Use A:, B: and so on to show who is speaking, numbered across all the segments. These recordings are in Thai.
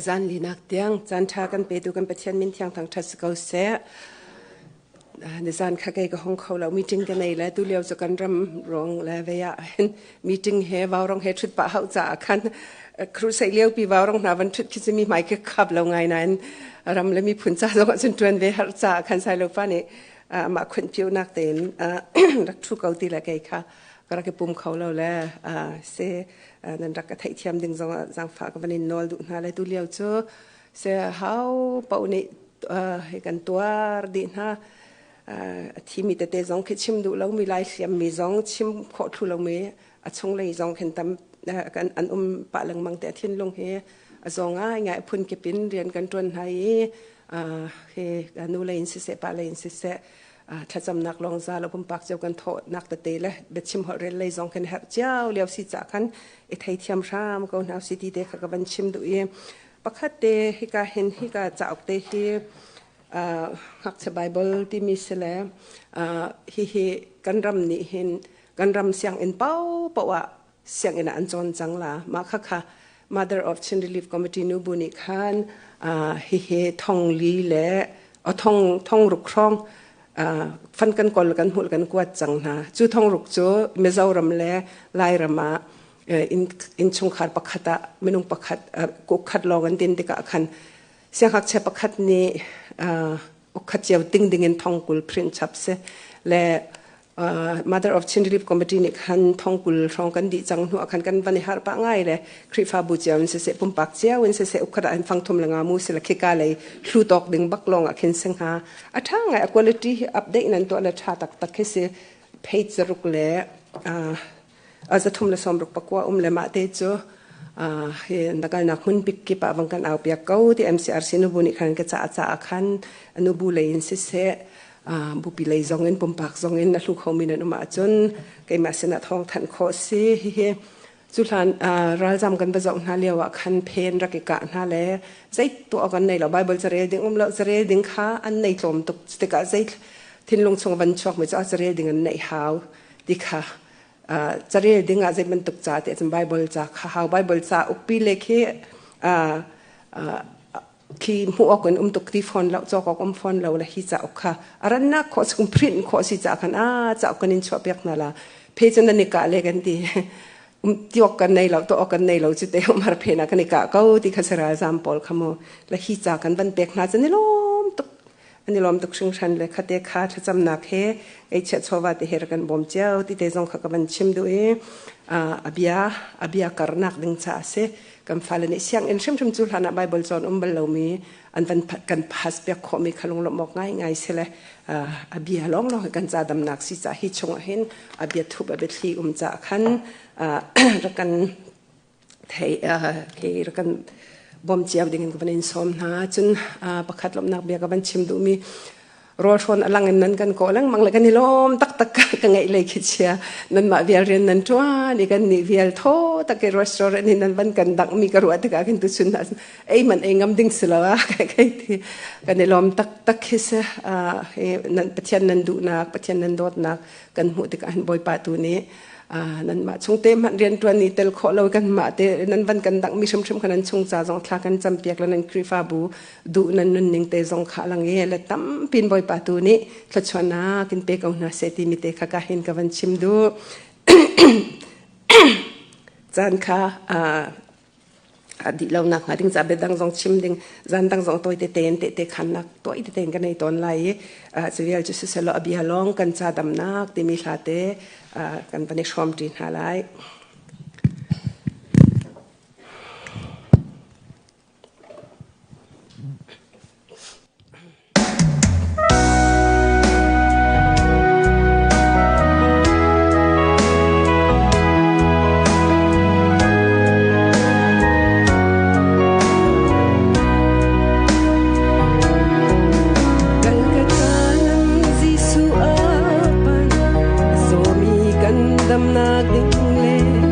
A: zan li nak tiang zan tha kan pe tu kan pathian min thiang thang thas ko se ne zan kha ke ka hong khau lo meeting kan nei la tu leo zo kan ram rong la ve ya meeting he wa rong he thut pa hau cha khanครูใส่เลี้ยวปีวาวรองนาวันทุกที่จะมีไมค์ขับเราไงนั้นรำเลยมีผุนจ้าเราก็จนจวนเวหจ้าคันใส่เราฟ้านี่มาคนผิวนักเต้นรักทุกเอาตีละไงค่ะก็รักปุ่มเขาเราแล้วเสนั่นรักกระไทยเทียมดึงจังฝากวันนี้นอลดูน่าเลยตัวเลี้ยวจ้าเสเฮาเป่านี่ให้กันตัวดีนะที่มีแต่จงคิดชิมดูเรามีลายเสียมมีจงชิมขอทุเราไม่ชงเลยจงเห็นตามกันอันปะลังมังแต่ทิ้นลงเฮจงง่ายง่ายพุ่นเก็บปินเรียนกันจนให้เฮกันนูเลยอินสิเสปะเลยอินสิเสถ้าจำนักลองซาเราพุ่มปักเจ้ากันโทษนักตะเตเลยเบ็ดชิมหอเรนเลยจงกันหักเจ้าเลี้ยวสิจากกันไทยเทียมรามก็น่าสิดีเด็กกับบันชิมดูเอปักขัดเตฮิกาเห็นฮิกาจะออกเตฮิหักสไบเบิลที่มีเสลฮิกันรำนี่เห็นกันรำเสียงอินเป้าเพราะว่าเสียงอินอันจอนจังละมาค่ะ Mother of Chin Relief Committee นูบุนิคันฮิทองลีเล่ทองรุกครองฟันกันก่อนกันหุ่นกันกวดจังนะจูทองรุกจูเมเจ้ารำเล่ไล่รำมาอินชงขาดปักขัดไม่นุ่งปักขัดกุกขัดลองกันดินติกะคันเสียงหักเชปักขัดนี้อุกขัดเจียวติ้งดิ่งอินทองกุลพรินชับเสและ Mother of Chin Relief Committee นี่คันทองกุลรองกันดีจังหัวคันกันวันนี้หาปะง่ายเลยคริฟาบูเจียวอินเสปุ่มปักเจียวอินเสอุกขัดอันฟังทมละงามูเสละเคกาเลยครูตอกดึงบักลองเข็นเซงหาทั้งไง quality update นั้นตัวละชาตักแค่เสเพจจะรุกเลยจะทมละสมรุกปักว่าเลยมาเตจเห็นนักนักหุ่นปิกกี้ปะบังกันเอาเปียกเก้าที่ MCRC นูบุนิคันก็จะคันนูบุเลยอินเสบุปิเลยจงเงินปุ่มปากจงเงินนักลูกเขามีนันมาจนไกมาเสนาทองทันโคสีจุดนั้นเราจำกันประจำน่าเรียกว่าคันเพนรักกะน่าเล่ใจตัวกันในเราไบเบิลจะเรียนดิ้งเราจะเรียนดิ้งข้าอันในลมตุกสติกะใจทิ้งลงชงวันชอกไม่จะเรียนดิ้งอันในหาวดิค่ะจะเรียนดิ้งอาจจะมันตุกจ่าแต่จำไบเบิลจะข้าวไบเบิลจะอุปปีเล็กที่หัวกันตุกที่ฟอนเราจอกฟอนเราเลยฮิจะอุค่ะอารันนักขอสกุมพริ้นขอสิจะกันจะกันนินชอบเปียกนั่นละเพจนั้นนิกะเล็กันดีที่ออกกันในเราตัวออกกันในเราจุดเดียวมาเพนักนิกะก็ที่ข้าศึกจามปอลขโมและฮิจะกันบันเปียกน่าจะนิลมตุกอันนี้ลมตุกชงชันเลยคดีขาดจำนักเฮไอเชิดชาวบ้านที่เฮรกันบ่มเจ้าที่เดซองขกับบันชิมด้วยอเบียการนักดึงจ่าเสกันฟ้าเลยเสียงเอ็นชิมจุลหานาไบเบิลจอนเบลเรามีอันวันกันพัสเปียกขอมีขลุ่งลมบอกง่ายเสเลยอเบียร้องกันจ่าดำนักสิจ่าฮิชงเห็นอเบียทุบอเบียที่จ่าขันรักกันไทยรักกันบ่มเจียวดิ่งกันเป็นสมนะจนประคัดลมนักเบียกับบันชิมดูมีรอชนอลังนั้นกันก็ลังมังเลยกันนี่ลมตักกันไงเลยคิดเชียนั่นมาเวียเรียนนั่นจ้านี่กันนี่เวียโทตักรีสอร์ทนี่นั่นบันกันดักมีกระวัดกันตุสุนนั้นไอ้มันเองงำดิ่งสลาวะกันที่กันนี่ลมตักคิดนั่นปัจจัยนั้นดูนักปัจจัยนั้นโดดนักกันหัวติกันบ่อยปาตูนี้นั่นมาชงเต็มเรียนตัวนี้เตลขอเรากันมาเตนั่นวันกันดังมีชมกันนั้นชงจ่าจงทากันจำเปียกแล้วนั่นคริฟาบูดูนั่นนุ่นนิ่งเตจงขาลังเย่และตั้มปินบ่อยปาตูนี้ขชวนากินเปกเอาหน้าเสติมิเตขกะเห็นกับวันชิมดูจานค่ะดิเราหนักหาดิ้งจะเบ็ดดังจงชิมดิ้งจันดังจงตัวเตขันนักตัวเตกันในตอนไหลจะเรียลจะเสลอบีฮลองกันจะดำนักที่มีลาเตกันปนิชมจีนหาไลดำนาดิ่งเล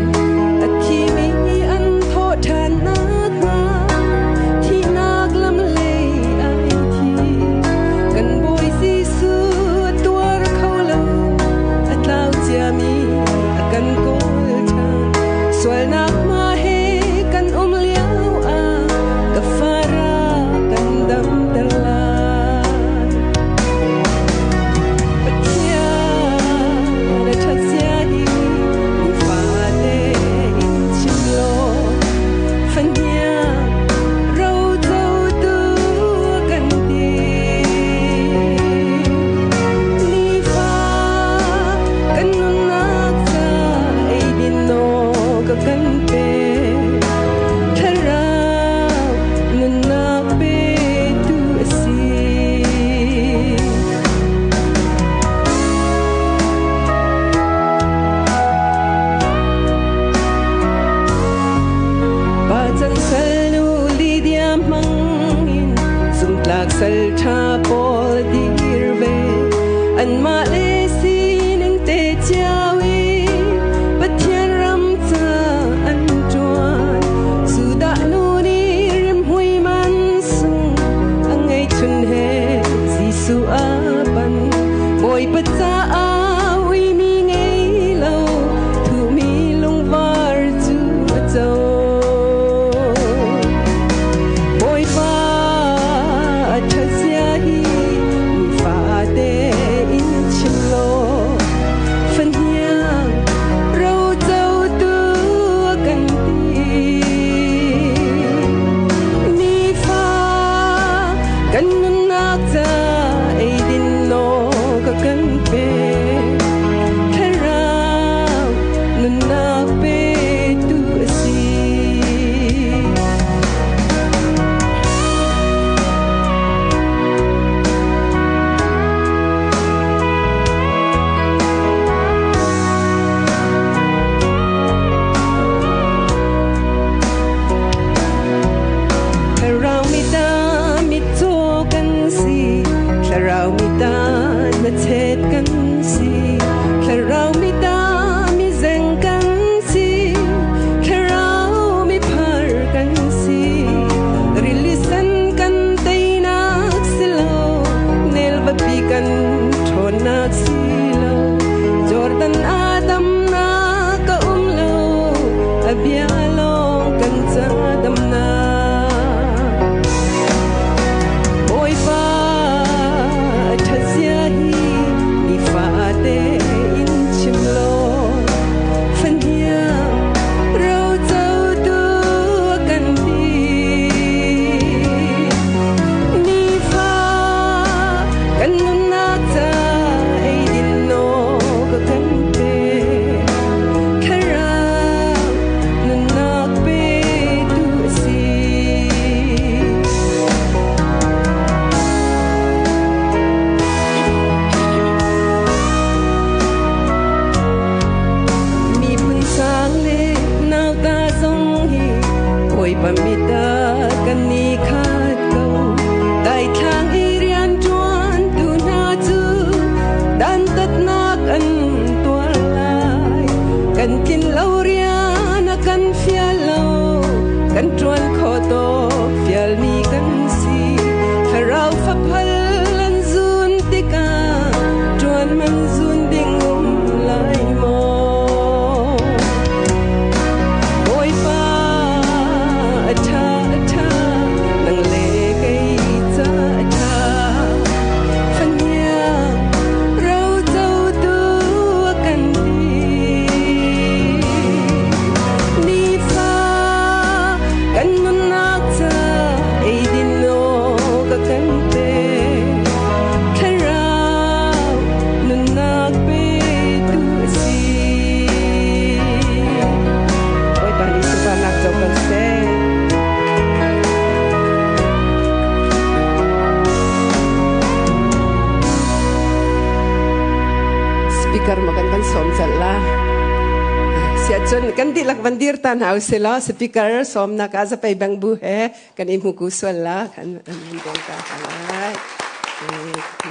A: Kan di lak bandir tan house la speaker som na casa pa ibang buhe kan imugusul la kan mandong ka halay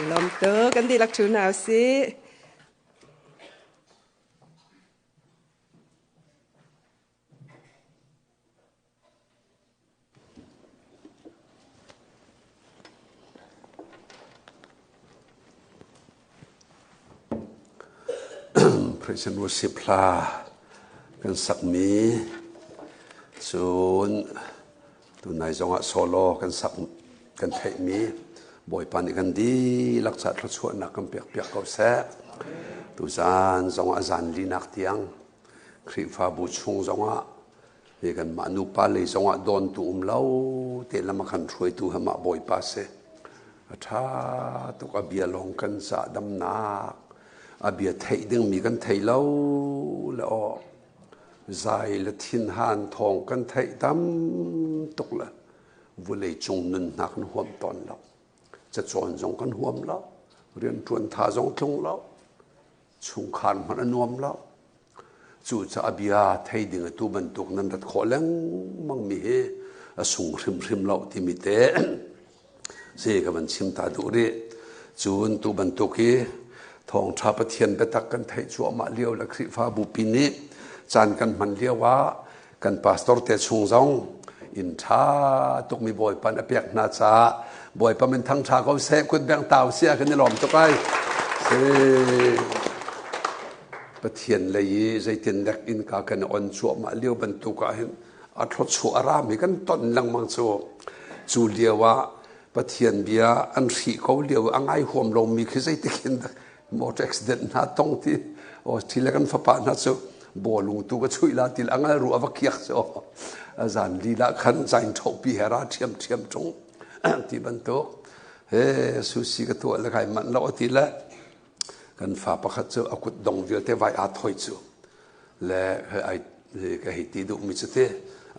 A: lom to kan di lak chun house
B: praise and worship la kan sak mi chun tunai zonga solo kan sak kan thei mi boy pan kan di lakcha thla chuan na kan pek pek ko se tu zan zonga zan li nak tiang khri fa bu chung zonga he kan ma nu pa le zonga don tu lo te lama kan throi tu hama boy pa se atha to ka bia long kan sa dam na abia thei ding mi kan thei lo lo zai la thin han thong kan thei dam tuk la vule chung nun nak nu hom ton lo cha chon jong kan huam lo rian tuan tha jong tlung lo chung khan man anuam lo chu cha abia thei ding tu ban tuk nan rat kholeng mang mi he asung rim rim lo ti mi te se ka ban chim ta du ri chun tu ban tuk hi thong tha pa thian be tak kan thei chu ma liao la khri fa bu pi ni chan kan man liawa kan pastor te chung zong in tha tuk mi boy pan apek na cha boy pa men thang tha ko se kut bang taw sia kan ni lom to kai ปะเทียนเลยใจเตียนเด็กอินกากันอ่อนชัวมาเลี้ยวบรรทุกเห็นอัดรถชัวอารามมีกันต้นลังมังโซจูเลียวะปะเทียนเบียอันสีเขาเลียวอังไอห่วมลงมีคือใจติกินมอเตอร์เอ็กซ์เดนต์น่าต้องที่โอ้ที่เล็กันฟ้าป่าน่าโซบอลุงตัวก็ช่วยลาติลอังไอรัววักยักโซอาจารย์ลีละขันใจทบปีเฮราเทียมจงที่บรรทุกสุสีก็ตัวละใครมันเราทีละกันฟ้าประคัตเจออากุดดงเดียวแต่ไว้อาถอยจูและไอ้ก็เหตุดุมิจเต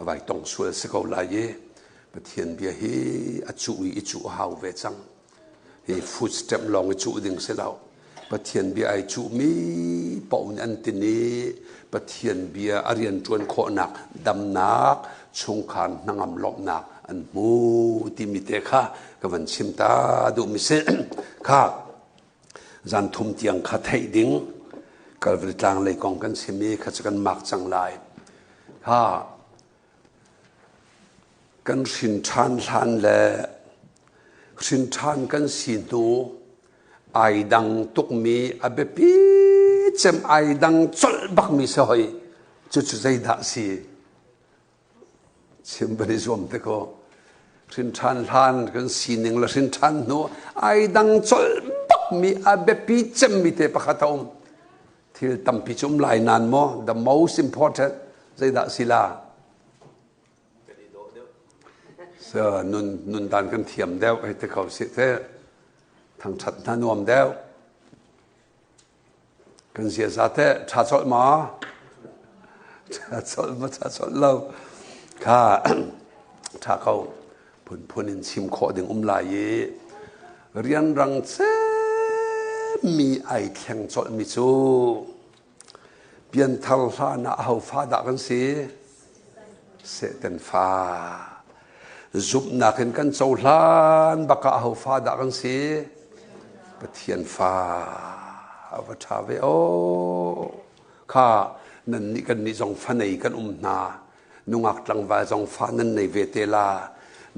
B: ไว้ต้องสวยสกาวลายปะเทียนเบียฮีอจูอีจูหาวเวจังฮีฟุตสเต็ปลองจูดิ่งเสลาปะเทียนเบียไอจูมีปอนอันตินีปะเทียนเบียอารียนจวนโคนักดำนักชงคานนางอำลบนักอันมูติมิเตค่ะกับวันชิมตาดุมิเซค่ะจันทุมเตียงขัดให้ดิ้งกัลวิตางเลยกองกันเสมีขัดกันมักจังไรค่ะกันสินชันทันและสินชันกันสินูไอดังตุกมีอเบปีเจมไอดังจลบักมีสอยจุดใจดักสีชิมบริจวมเด็กก็สินชันทันกันสินึงละสินชันนูไอดังจลมีอาเบปีเจมมีเตปะขัดอมที่ตั้มพิจุมลายนานโม the most important ใจดักศิลานุนดันกันเทียมเดวไอ้ที่เขาเสียเตทางชัดนวมเดวกันเสียซาเตชาชดมาชาชดเราข้าถ้าเขาพูนินชิมขอดึงลายเรียนรังเซมีไอแข่งจดมิจูเปลี่ยนทัลฟ้าหน้าเอาฟ้าดักกันสิเสด็จฟ้าจุบนักกันโจลานบักเอาฟ้าดักกันสิปะเทียนฟ้าอวตารเวโอข้านั่นนี่กันนี่จงฟ้าในกันนานุงักตังว่าจงฟ้านั่นในเวเตลา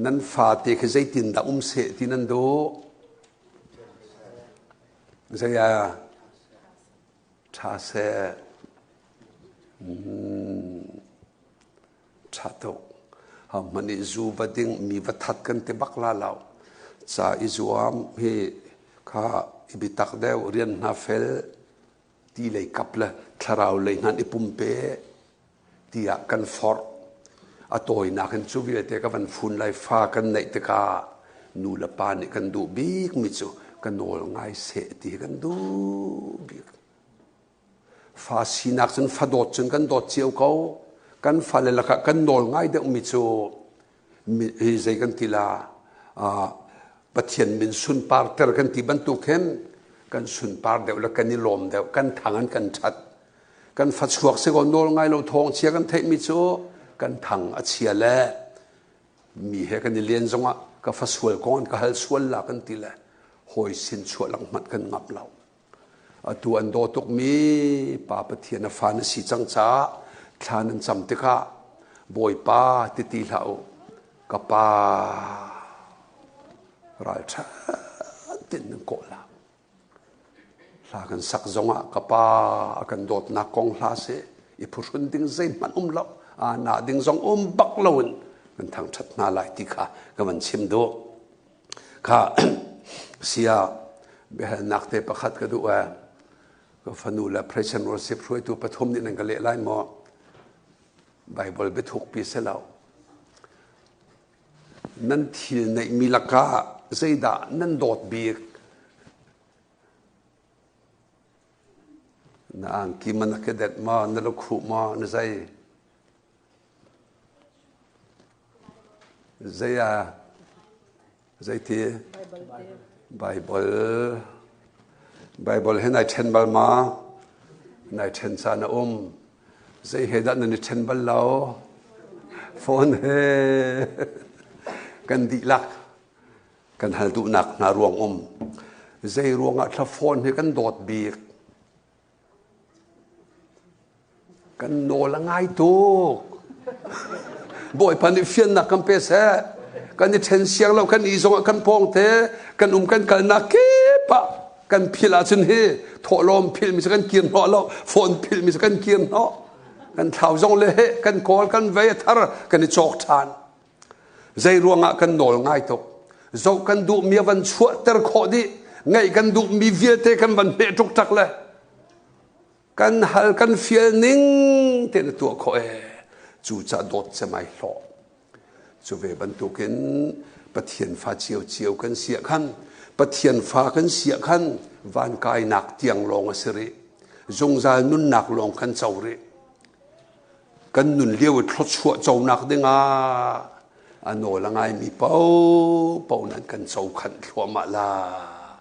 B: นั่นฟ้าเตะใจตินดาเสตินันโดsaya chase chato mani zu bading mi wathat kan te bakla law cha izuam he kha ibitak deu rian na fel ti lei kapla tharau lei nan ipumpe tia kan for atoi na kan chu vi te ka van phun lai fa kan nei te ka nu la pa ni kan du big mi chuกันโนลง่ายเสตีกันดูบีฟาสีนักจนฟาดจนกันดดเจียวเขากันฟาเลละกันโนลง่ายเด็กมิจูมีใจกันทีละปะเทียนมินสุนปาร์เตอร์กันที่บรรทุกเห็นกันสุนปาร์เดียวแล้วกันนิลมเดียวกันทางกันชัดกันฟัดสวกเสกโนลง่ายเราทองเชียกันเทมิจูกันทางอเชียแลมีเหตุกันเรียนจงอ่ะก็ฟัดสวกก้อนก็ฮัลสวลละกันทีละหอยสินชัวหลังมัดกันงับเราตัวอันโดตุกมีป่าปะเทียนฟ้านสีจังจ้าทานันจำติกะบอยป้าติตีเหล่ากะป้ารายชาตินโกลาลากันสักจงะกะป้ากันโดดนักกองลาเสอีผู้ชุนดิ้งใจมันเรานาดิ้งจงบักลวนกันทางชัดนาลายติกะก็มันชิมดูค่ะเสียเบลนักเตปขัดกันด้วยก็ฟันูและพระชันวรสิบช่วยตัวปฐมนี่นั่นก็เละไล่หมอไบเบิลไปถูกปีเสแล้วนั่นที่ในมิลกาใจด่านั่นโดดบีกนางกิมันนักเด็ดมานั่นลูกขู่มานั่นใจที่ไบเบิลให้นายเชนบัลมานายเชนซานาใจเหตุนั้นนายเชนบัลเราโฟนเฮกันดีลักกันหันตุนักนารวงใจรวงอัตโฟนให้กันโดดบีกกันโนละง่ายตุกบ่อยพันธุ์เฟียนนักกัมเปเสกันนี่เชนเสียงเรากันอีสงกันพงเทกันกันนักเก็บปะ กันพิลาจุนเฮโถลมพิลมิสกันกินเนาะแล้วฝนพิลมิสกันกินเนาะกันเท้าจงเลยกันโกลกันเวทาร์กันจอกทานใจรวงกันโนลง่ายตกจอกกันดูมีวันชั่วเตอร์ขอดีไงกันดูมีเวียเตกันวันเปทุกทักเลยกันฮัลกันฟิลนิ่งเต็นตัวขอจูจะโดดจะไม่หล่อจูเวบันตุกินปะเทียนฟ้าเจียวกันเสียขันปะเทียนฟ้ากันเสียขันวันกายหนักเตียงลงสิริจงใจนุ่นหนักลงกันเจ้าริกันนุ่นเลี้ยวทดชั่วเจ้าหนักดึงอันโนละไงมีเป้านั้นกันเจ้าขันทัวมาลา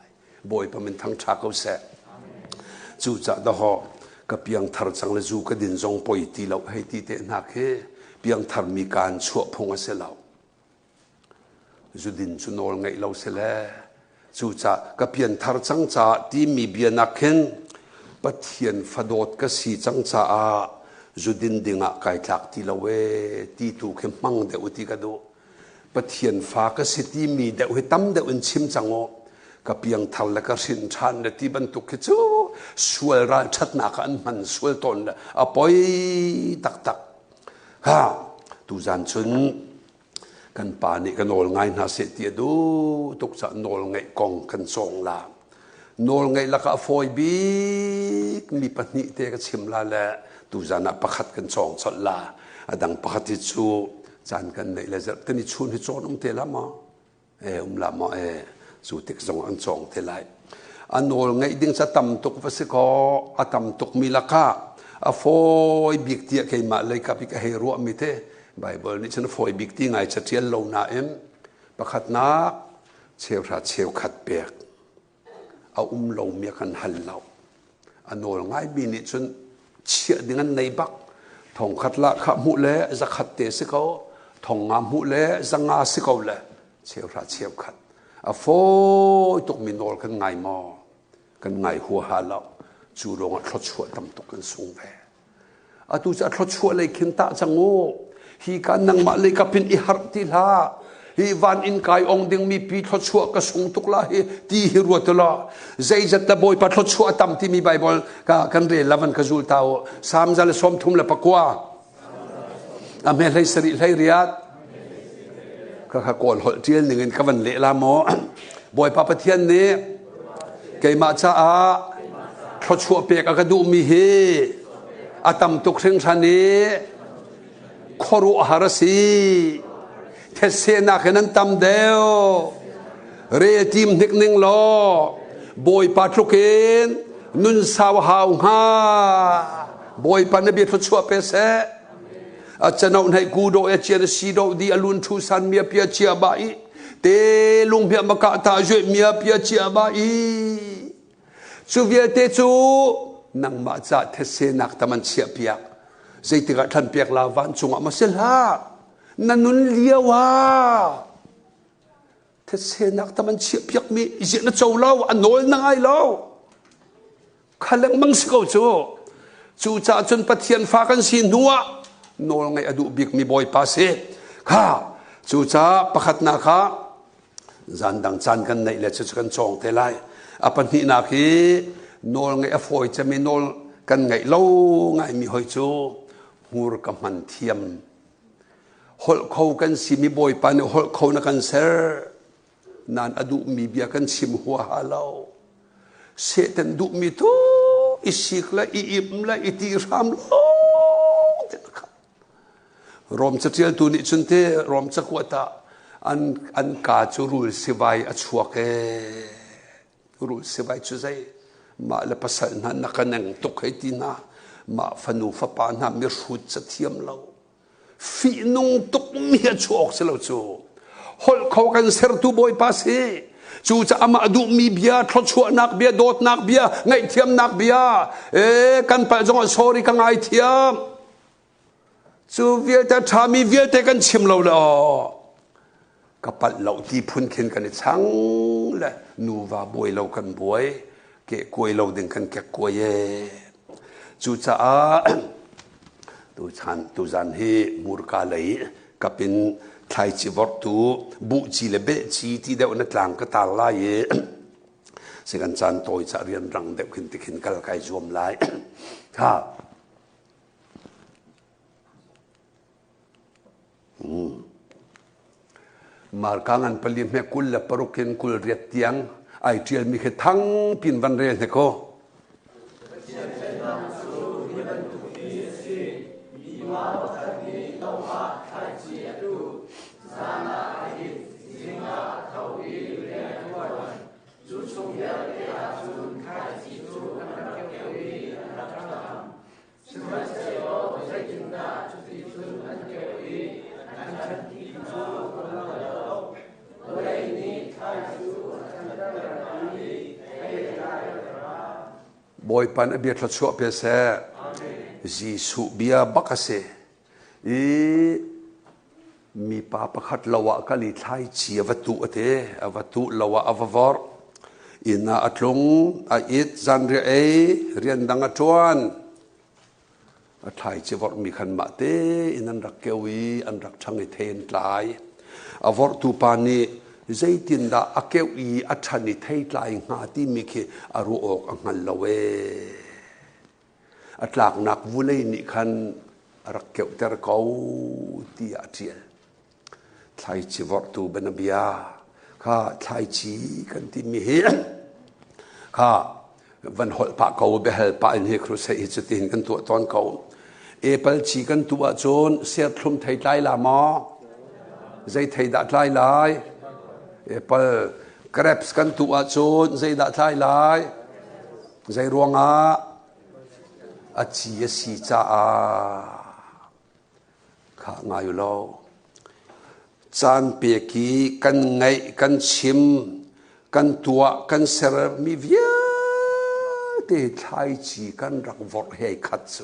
B: ยบ่อยประมันทั้งชาเขาแสจูจะดอกับเพียงทาร์จังเลจูก็ดินจงปอยตีเราให้ตีเตนักเฮเพียงทาร์มีการชั่วพงเสลาจูดินจูโนลไงเราเสลจูจะกับเพียงทาร์จังจ่าที่มีเบียนักเห็นปะเทียนฟาโดดก็สีจังจ่าจูดินดิ่งไก่ทักตีเราเวตีถูกเข้มมังเดอุติกาดูปะเทียนฟ้าก็สิที่มีเดอุตั้มเดอุนชิมจังโอกับเพียงทาร์และก็สินชันเดที่บรรทุกขึ้นจูสวยร้านชัดนักอันมันสวยตนละอปอยตักฮ่าตูจันชุนกันป่านี่กันโนลไงน่าเสียดีดูตุกจะโนลไงกองกันสองลาโนลไงละก็ฟอยบิกมีปนิเตก็ชิมลาแหละตูจันนับประคัดกันสองสลาดังประคัดที่ชูจันกันในละจะกันนี่ชูนี่โจนเตละมาละมาสูติกสองอันสองเทไลอันโนลไงดิ้งจะตำตกวัสก็อัตำตกมีละก้าฟอยบิกเตียเคยมาเลยกับพิกเฮรัวมิเตไบเบิลนี่ฉันฟอยบิกที่ไงจะเทียนโลนาประคัดนักเชลราเชลขัดเปียกเอาลงเมียกันหันเราอันโนลไงบินี่ฉันเชี่ยดิ้งในบักทองขัดละขับมุเล่จะขัดเตะสิเขาทองงามมุเล่จะงาสิเขาเลยเชลราเชลขัดฟอยตกมีโนลกันไงมอกันไงหัวหาเราจูรงทดชั่วตำตกกันสูงแพ้ตูจะทดชั่วเลยขินตาจังโง่ฮีการนั่งมาเลยกับเป็นอิหารติลาฮีวันอินกายองดึงมีปีทดชั่วกระสูงตุกลาฮีตีฮิรัวตุลาใจจัดตะบอยปัดทดชั่วตำที่มีไบเบิลกันเรียนละวันกระจูลเตาสามจัลสมทุมละปะกัวอเมริสริไลริยัดก็ขากอลหดเทียนหนึ่งกันวันเละลาโมบอยปะปะเทียนนี้เกยมาจ้าทดชั่วเปียกกระดูมีเฮอาตำตุกเชิงชานีขรุหารสีเทเสนาขนันตำเดียวเรติมนิกนิงล้อบอยปาทรุกเนนุนสาวหาวฮาบอยปานเบียทดชั่วเปเสอาจารย์ในกูโดเอเชียนซีโดดีอลุนทูสันเมียเปียเชียบายเตลุงเพียมกะตาจวยเมียเปียเชียบายชูเวียเตจูนังมาจากเทเสนักตะมันเชียเปียกใจติกะทันเปียกลาวันจงอามาเสลานันนุนเลียวะเทเสนักตะมันเชียเปียกมีเจนเจ้าเล่าอันโนลนังไอเล่าขันลังมังสกจูจ่าจนปะเทียนฟ้ากันสีนัวโนลไงอดุบิกมีบอยปาเซข้าจูจ่าประคัดนาคาจันดังจันกันในเลชกันจองเทไลอปันหินาคีโนลไงอฟอยจะมีโนลกันไงเล่าไงมีหอยจูหูรกมันเทียมหดเขากันสิมีบอยปานหดเขานักันเซอร์นานอดุมีเบียกันชิมหัวฮาเล่าเสตันดุมีทุอิสิกละอิมละอิติรามโลรวมจะเที่ยวตัวนี้จนเตรวมจะขวดอันกาจูรุลสิบายอชัวเกรุลสิบายจุใจมาเลปัสสันนันนักนังตุกให้ตีน่ามาฟนูฟปานามีรุดจะเทียมเราฟีนงตุกมีชัวเสลาจูฮอลเขากันเซอร์ตูบอยพาเซจูจะอามาดูมีเบียทดชัวนักเบียโดดนักเบียไงเทียมนักเบียกันไปจงสอริกันไงเทียมจูเวียแต่ทามีเวียแต่กันชิมเราละกับปัดเราที่พุ่นเข็นกันช่างละนูว่าบวยเรากันบวยเกะกวยเราดึงกันเกะกวยจูจะตูจันเฮมูรกาเลยกับเป็นไทยจีวรตูบุจีเลเบจีที่เดียวนัดหลังก็ตาลาย สิกันจันโตยจะเรียนรังเด็กขึ้นติขินกัลไกจวมไล่ค่ะมาร์กังอันผลิตแม่กุลและปรุกินกุลเรียดเตียงไอเทียลมีแค่ทั้งปินวันเรียนเด็กบอยปันอเบียดชัวเปเสจีสุเบียบักเสมีป้าประคัดละวะกะลิไทยเชียวัตถุเตวัตถุละวะอววอร์อินาอัตลงอิดจันเรเอเรียนดังอัจวนไทยเชียวอร์มีขันมาเตอินันรักเกวีอันรักช่างเทนลายอวอร์ตูปานีใจตินดาอเกวีอัชนิเทยลายงาที่มีคืออรุออกอังหันละเวอัตลากนักวุเลยนิคันรักเกวเตอร์เขาที่อาเจียไทยชีวร์ตูเบนเบียข้าไทยชีกันที่มีเห็นข้าวันหดปะเขาเบลปะอินเฮครุเซอิจตินกันตัวตอนเขาเปิลชีกันตัวโจนเสียทุ่มไทยไล่ละมอใจไทยดัดไล่ไล่เปิลกระบสกันตัวโจนใจดัดไล่ไล่ใจรวงอาชีพสีจ้าข้างาอยู่แล้วจานเปียกีกันไงกันชิมกันตัวกันเสรมีเวียเตไทยจีกันรักวอร์เฮคัตโซ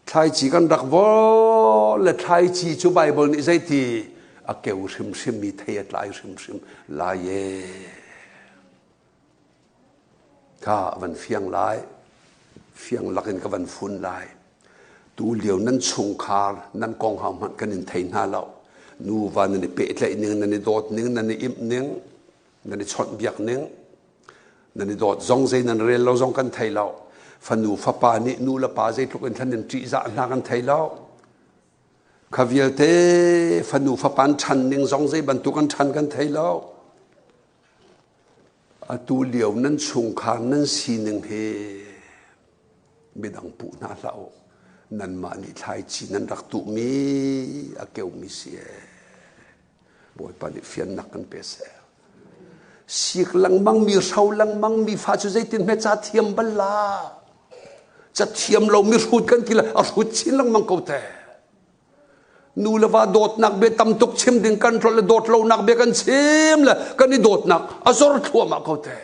B: ไทยจีกันรักวอร์และไทยจีจูไบเบิลนี่ใจที่อาเกวชิมชิมมีเทียดลายชิมชิมลายข้าวันเฟียงลายเฟียงลักอินกับวันฟุ้นลายตูเหลียวนั้นชงคาร์นั้นกองหามันกันอินไทยน่าเรานูวันนี้เปิดเลยนึงนั่นนี่โดดนึงนั่นนี่อิ่มนึงนั่นนี่ชดเบียกนึงนั่นนี่โดดจงใจนั่นเรียนเราจงกันไทยเราฟันนูฟ้าปานี่นูละปาใจทุกคนท่านนี่จีจ่าหน้ากันไทยเราขวิลเตฟันนูฟ้าปานชันนึงจงใจบรรทุกกันชันกันไทยเราตูเหลียวนั้นชงคาร์นั้นสีนึงเฮไม่ดังปูน่าเรานั่นมานี่ไทยจีนั่นรักตุมีอาเกวมิเสียบอยปานิเฟียนนักกันเปเสสิกลังมังมีเสาลังมังมีฟ้าจุใจตินเมจ่าเทียมบัลลาจะเทียมเรามีรูดกันทีละรูดชินลังมังเกาแต่นูละว่าโดดนักเบตำตกชิมดึงกันทรลโดดเรานักเบกันชิมละกันนี่โดดนักอสรทัวมาเกาแต่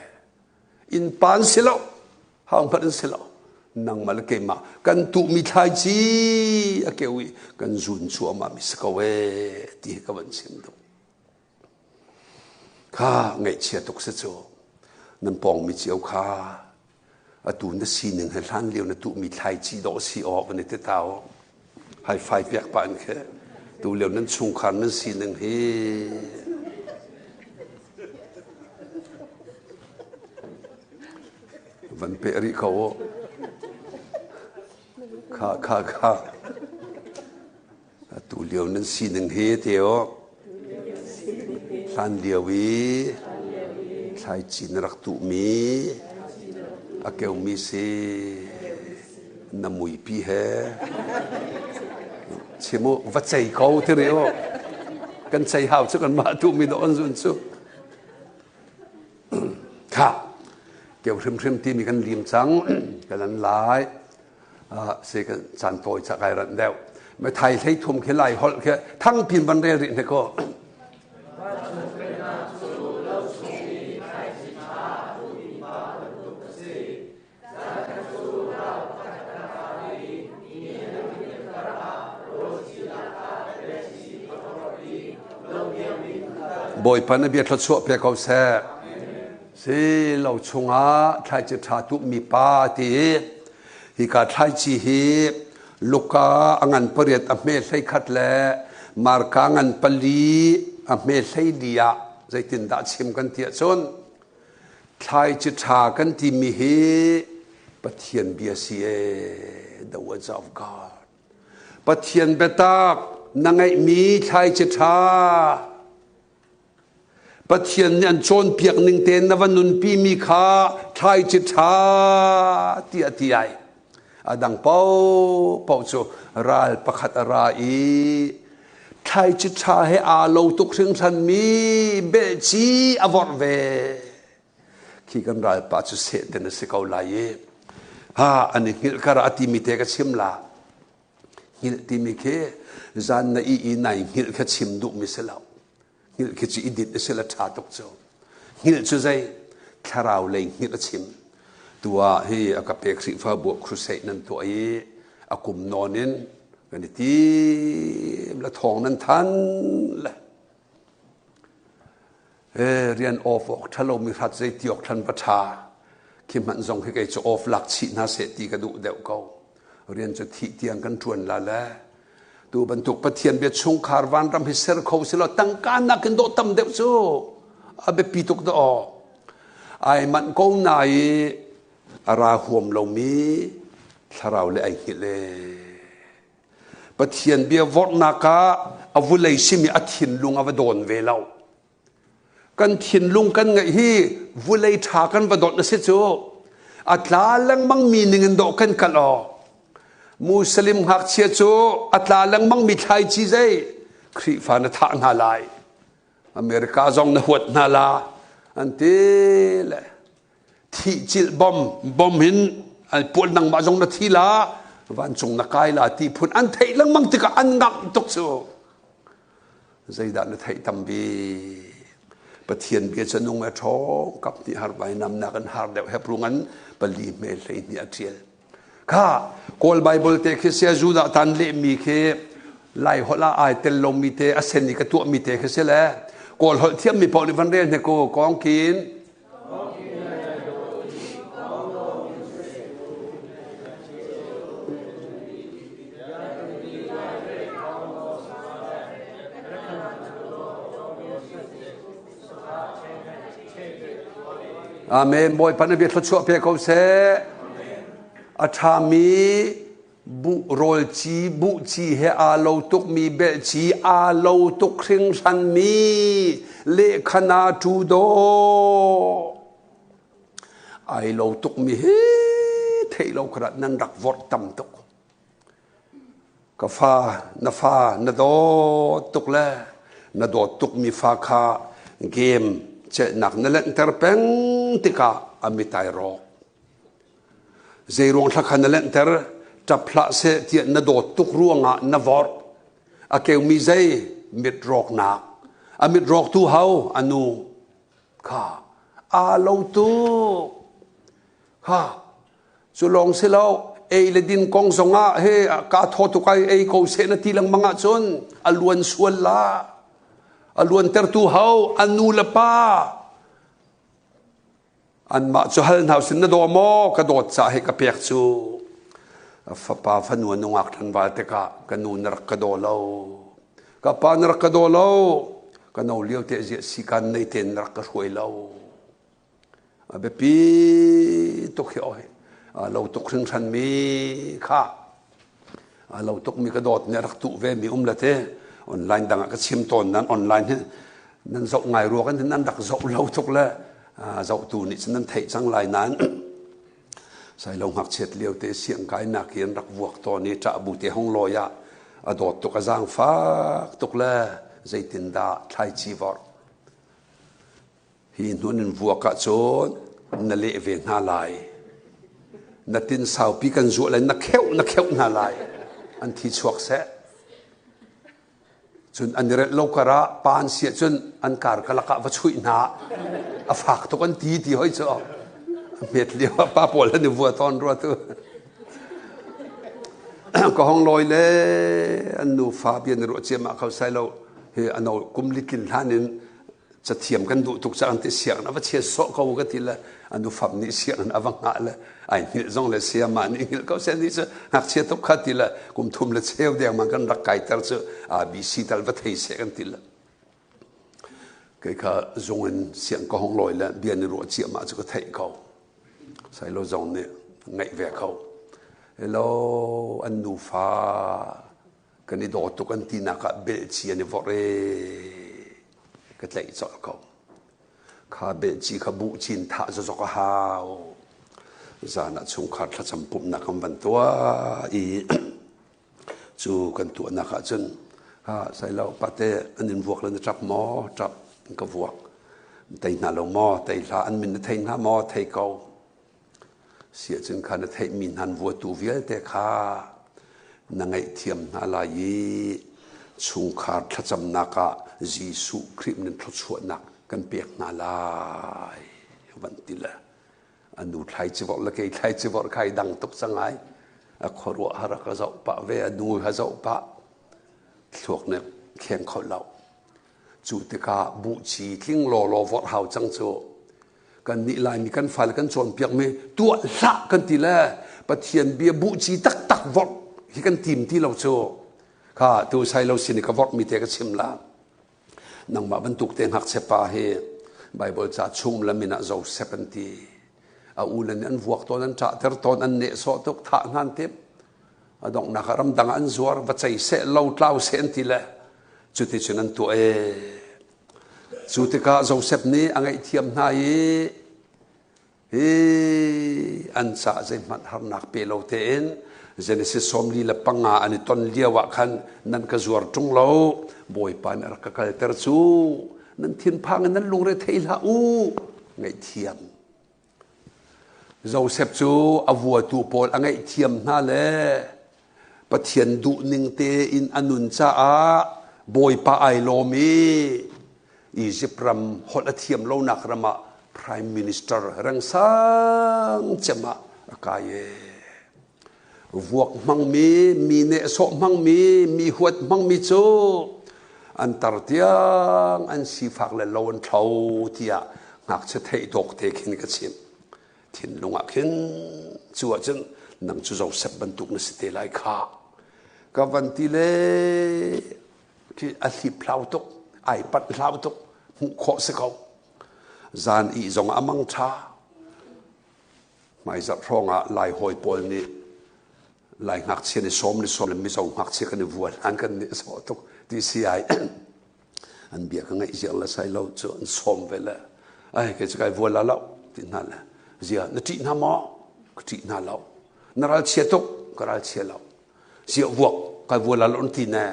B: อินปานสิลาห้างพันสิลานังมาลเกมากันตุมิทายจีอาเกวีกันจุนชัวมามิสกเวตีกับวันชิมดูข้าไงเชียตกเสจนั่นปองมิเจียวข้าตูนสีหนึ่งให้ล้านเลี้ยวนั่นตุมิทายจีดอสีออกวันนี้เต้าให้ไฟเปียกปานแค่ตูเลี้ยวนั้นชงขันนั่นสีหนึ่งเฮวันเปริเขาข้าตูเลียวนั้นสีหนึ่งเฮเทียวทันเลียวีชายจีนรักตุมีอาเกวมีเซน้ำมุยปีเฮเชื่อมั้ยวัดใจเขาเท่าไหร่กันใจหาวสักกันมาตุมีดอนซุนซุค่ะเกี่ยวกับเรื่องที่มีกันเลี้ยงจังกันนั้นหลายเสกจันโตยจากไอรันเดวไม่ไทยใช้ทุ่มแค่ไล่หอลแค่ทั้งพินบันเรรินก็บอยพันธุ์เบียดทัศน์เปียกเอาแซ่สิเราชงอาไทยจะทาตุมีปาตีฮิกาไทยจีฮีลูกาอังันปริยตอเมใส่ขัดแลมาร์กางันปลีอเมใส่เดียใจตินดาชิมกันเตียชน ทายจิตากันที่มีเหปะเทียนเบียซีเอ the words of God ปะเทียนเบตากนังไอมีทายจิตาปะเทียนอันโจนเปียกหนึ่งเตนนวันนุนปีมีขาทายจิตาที่อธิยายดังเป้าโจราลประคัตราอีทายจิตาให้อาโลตุกถึงฉันมีเบจีอวอร์เวขี้กันราลปัจจุเสดนสิกเอาไลอันนี้หิลกระอาติมิเตกชิมลาหิลติมิเคจานในอีไหนหิลแค่ชิมดุมิเสลาหิลแค่จีดิดเสลชาตุกโจหิลจุใจคาราวเลยหิลชิมตัวเฮียกับเปกสิฟ้าบวกครุเซนันตัวเออากุมนอนินกันที่ละทองนั้นทันละเรียนออฟถ้าเรามีรัดใจที่ออกทันประชาคิดมันส่งให้แกจะออฟหลักชีน่าเสตีกระดูเดวเขาเรียนจะที่เตียงกันชวนละแลตัวบรรทุกปะเทียนเบียดชงคาร์วันรำให้เซอร์เขาสิเราตั้งการนักกันโดตำเดวซูอาเบปีตุกดอไอมันก็นายราหวมเรามีถ้าเราเลยไอหิเลปะเทียนเบียวอดนักอาวุเลยสิมีอัฐินลุงอวดอนเวลากันถิ่นลุงกันไงฮีวุเลยทากันประดดนะสิจูอัตลาลังมังมีหนึ่งดอกกันกันอ๋อมุสลิมหักเชียจูอัตลาลังมังมีไทยจีเจคริฟานทานาลายอเมริกาจงนหัวนาลาอันเตลที่จิลบอมหินอันปวดนังมาจงนาทีลาวันจงนักไกลาที่พุ่นอันไทยลังมังติกอันงับตุกจูใจด่านไทยตั้มบีปะเทียนเบียจะนุ่งแอท้องกับที่หาร์ใบนำนักันหาร์เดวให้ปรุงันปลีเมลเลยนี่อาเทียลข้ากอลไบเบิลเตคิเซียจูดาตันเลมีเคไลฮอลาไอเตลลมีเตอเซนิกตัวมีเตคิเซียแลกอลฮอลเทียมมีปอลิวันเรนเนโกกองกินอาเมนบอยพันธุ์เบียดชั่วเพียเขาเสอาชามีบุโรลจีบุจีเฮอาโลตุกมีเบจีอาโลตุกคริงสันมีเลขนาทูโดไอโลตุกมีเฮเทโลกระนั้นรักวอดตัมตุกกฟ้านโดตุกละนโดตุกมีฟ้าคาเกมเจนักนั่นแหละแต่เป็นติกาอมิตายรอกเจรวงทักนั่นแหละแต่จับพระเสตีนโดตุกร่วงอ่ะนวอร์อาเกลมีใจมิดรอกนักอามิดรอกตูเฮาอนูข้าอาโลตุข้าสุลองเสลาเอเลดินกองสงะเฮกาทอตุกไอเอโคเสนตีลังมังจนอลวนสวลลาอลวนเตอร์ตูเฮาอันนูลปาอันมาจะฮัลนาวสินนโดโมกระโดดสาเหกเปียกจูฟ้าป่าฟันวนงอักทันวาเตกะกันนูนรักกระโดเลวกับปานรักกระโดเลวกันเอาเลี้ยวเตะเจสิกันในเทนรักกระช่วยเลวเบปีตุกเขียวเราตุกครึ่งชันมีค่ะเราตุกมีกระโดดเนี่ยรักตุเวมีละเทออนไลน์ดังก็ชิมตอนนั้นออนไลน์นั้นเจ้าไงรัวกันนั้นดักเจ้าเราทุกแล้วเจ้าตูนี่ฉันนั้นเทจังไลน์นั้นใส่ลงหักเช็ดเลี้ยวเตะเสียงกายนักเขียนรักวัวตอนนี้จะบุตรห้องลอยะอดอดตุกจางฟ้าตุกแล้วใจตินดาไทยจีวอร์หินหุ่นวัวกะโจนนั่นเละเวน่าลายนัดตินสาวปีกันจั่วเลยนักเขี้ยวน่าลายอันที่ชวกเสะจนอันนี้เรากระปานเสียจนอันการกะลักวัชุยนาฝากทุกคนทีห้อยจ่อเม็ดเดียวป้าปวดแล้วเนี่ยวัวตอนรัวตัวก็ห้องลอยเลยอันนูฟ้าเบียนรัวเจียมาเขาใส่เราเฮอันนูกุมลิกินท่านินจะเทียมกันดูทุกจากอันที่เสียงนะว่าเชียร์โซเขาก็ทีละอันนูฟับนี่เสียงนะวังงะเลยไอ้เนี่ยจงเลยเสียมันนี่เขาเส้นนี้จะหักเชียร์ทุกขัดทีละกุมทุ่มเลยเชียวเดียงมันกันรักไก่ตร์จะบีซีตร์วัดไทยเสียกันทีละ cái cả dùng xiên có hong lòi là biên đi ruột chiêm mà cho cái thầy cầu sai lo dòng này ngày về cầu hello anh nu pha cái này đó tụi anh tin là cả bể chi anh vợ cái thầy chọn cầu cả bể chi cả bụ chín thả cho cái hào giờ nó chung khát là chăm bụng nó không vận tua ý chú cần tụi nó khát chân sai lo bắt thế anh vuộc lên chắp mỏ chắp cái vuộc tay nào lâu mò tay là anh mình thấy nó mò thấy câu xịt chân khăn thấy mình hắn vuộc tu viết thế khá năng ngày thiềm nó là gì chung khát là chăm naka Giêsu Christ nên thoát chuột nặc cần biết nó là vẫn tin là anh đủ thay chỉ vợ là cái thay chỉ vợ cái đăng tục sang ai khó ruộng hara cái dậu bạ về anh đủ cái dậu bạ thuộc này khen khẩu lậu chủ tịch cả bụ chỉ kinh lò vọt hào trăng chỗ cần nị lại mi cần phải là cần chọn việc mi tuột lạ cần tì lệ bắt thiền bia bụ chỉ tắc vọt khi cần tìm tì lậu chỗ cả tu sai lâu xin cái vọt mi thế cái chim lá nang mà vẫn tục tên học sẽ pa he Bible cha chung là mình đã giàu 70 ulen an vuak ton an cha ter ton an ne so tok tha ngan tep adong nakaram dang an zuar va chai se lo tlau se an tile chuti chunan tu chuti ka Joseph ni angai thiam na yi an cha zai man har nak pe lo te en Genesis somli la panga ani ton liawa khan nan ka zuar tung lo boy pan ar ka kal ter chu nan thin phang nan lung re theila u ngai thiam Joseph chú avua tu Paul angai thiam na le pathian du ning te in anun cha a boy pa ai lo mi Egypt ram hol athiam lo nak rama prime minister rang sang chama akaye vuak mang mi ne so mang mi huat mang mi chu an tar tiang an si phak le lo an thau tia ngak che thei dok te khin ka chim thiên lung akhin chua chân nang chu zau sep ban tuk na site lai kha ka van ti le ki a thi plau tuk ai pat plau tuk hu kho se kau zan i zong amang tha mai za ronga lai hoi pol ni lai ngak chen ni som mi zong ngak che kan ni vuan an kan ni so tuk ti si ai an bia ka ngai zel la sai lo chu an som vela ai ke cha kai vuan la lo tin na la zia na ti na mo ti na lo na ral che tok ka ral che lo zia vuak ka vuak la lon ti na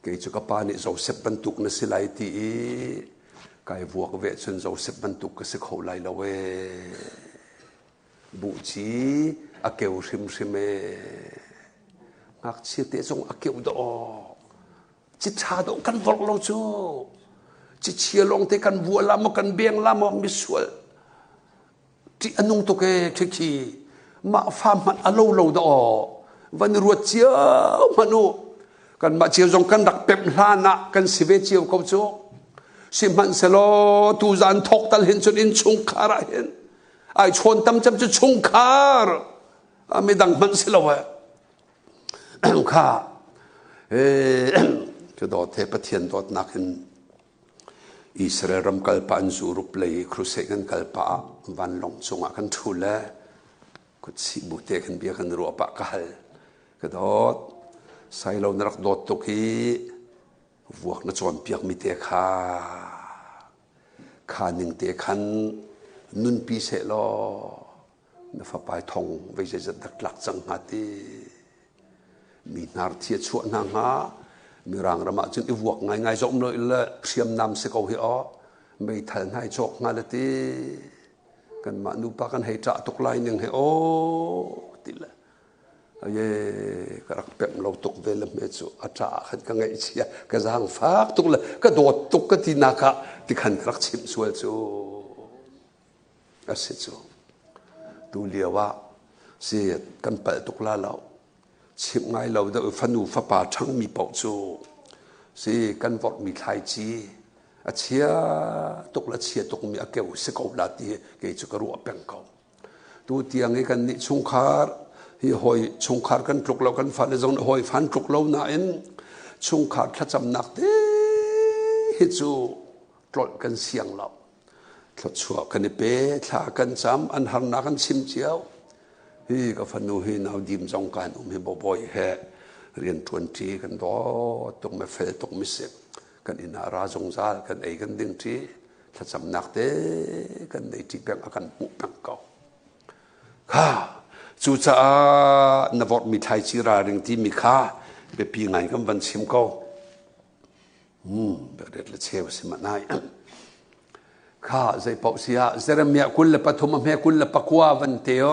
B: ke chu ka pa ni zo sep ban tuk na silai ti kai vuak ve chen zo sep ban tuk ka se khau lai lo we bu chi a keu sim e ngak che te zong a keu do chi cha do kan vol lo chu chi chia long te kan vuak la mo kan beng la mo mi sual ti anung to ke thiki ma fa man alo lo do van ruat chia manu kan ma chiao jong kan dak pep hlana kan sive chiao ko chu simhan selo tu zan thok tal hin chun in chung khara hin ai chon tam cham chu chung khar ami dang man selo wa kha ke do the pathian dot nakin Israel ram kalpa an zurup lei kruse kan kalpa van long chunga kan thule kut si bute kan bia kan ro pa kal ka dot sai lo narak dot to ki vuak na chon piak mi te kha ning te khan nun pi se lo na fa pai thong ve je dak lak chang ha ti mi nar thia chu na nga mi rang rama chun i vuak ngai zom noi la siam nam se ko hi o mei thal ngai chok nga la ti kan ma nu pa kan hei tra tok lai ning he o ti la ye karak pem lo tok ve la me chu a tra khat ka ngai chia ka jang fak tuk la ka dot tuk ka ti na ka ti khan rak chim sual chu a se chu tu liawa se kan pa tuk la lao chim ngai lo da phanu pha pa thang mi pau chu si kan vot mi thai chi a chia tok la chia tok mi a keu se ko la ti ke chu ka ru peng ko tu tiang e kan ni chung khar hi hoi chung khar kan tuk lo kan fa le zong hoi fan tuk lo na en chung khar tha cham nak te hi chu ตรวจกันเสียงเราทดชัวกันเป๊ะท่ากันจำอันหันนักกันชิมเจียวฮีก็ฟันนูฮีนเอาดิมจงการฮิบ่อยแห่เรียนทวนทีกันต่อตรงไม่เฟลตรงไม่เสร็จกันอินาราจงจากันไอ้กันดึงทีถ้าจำนักเต้กันในที่เป็นอาการปุบนักเก่าข้าจูจ้านวดมีไทยจีราเรื่องที่มีค่าเบบปีไงกันวันชิมเก่าแบบเด็ดละเชวสิมันนายข้าใจปอบเสียเจรมีกุลปฐมเมกุลปกวาวันเตียว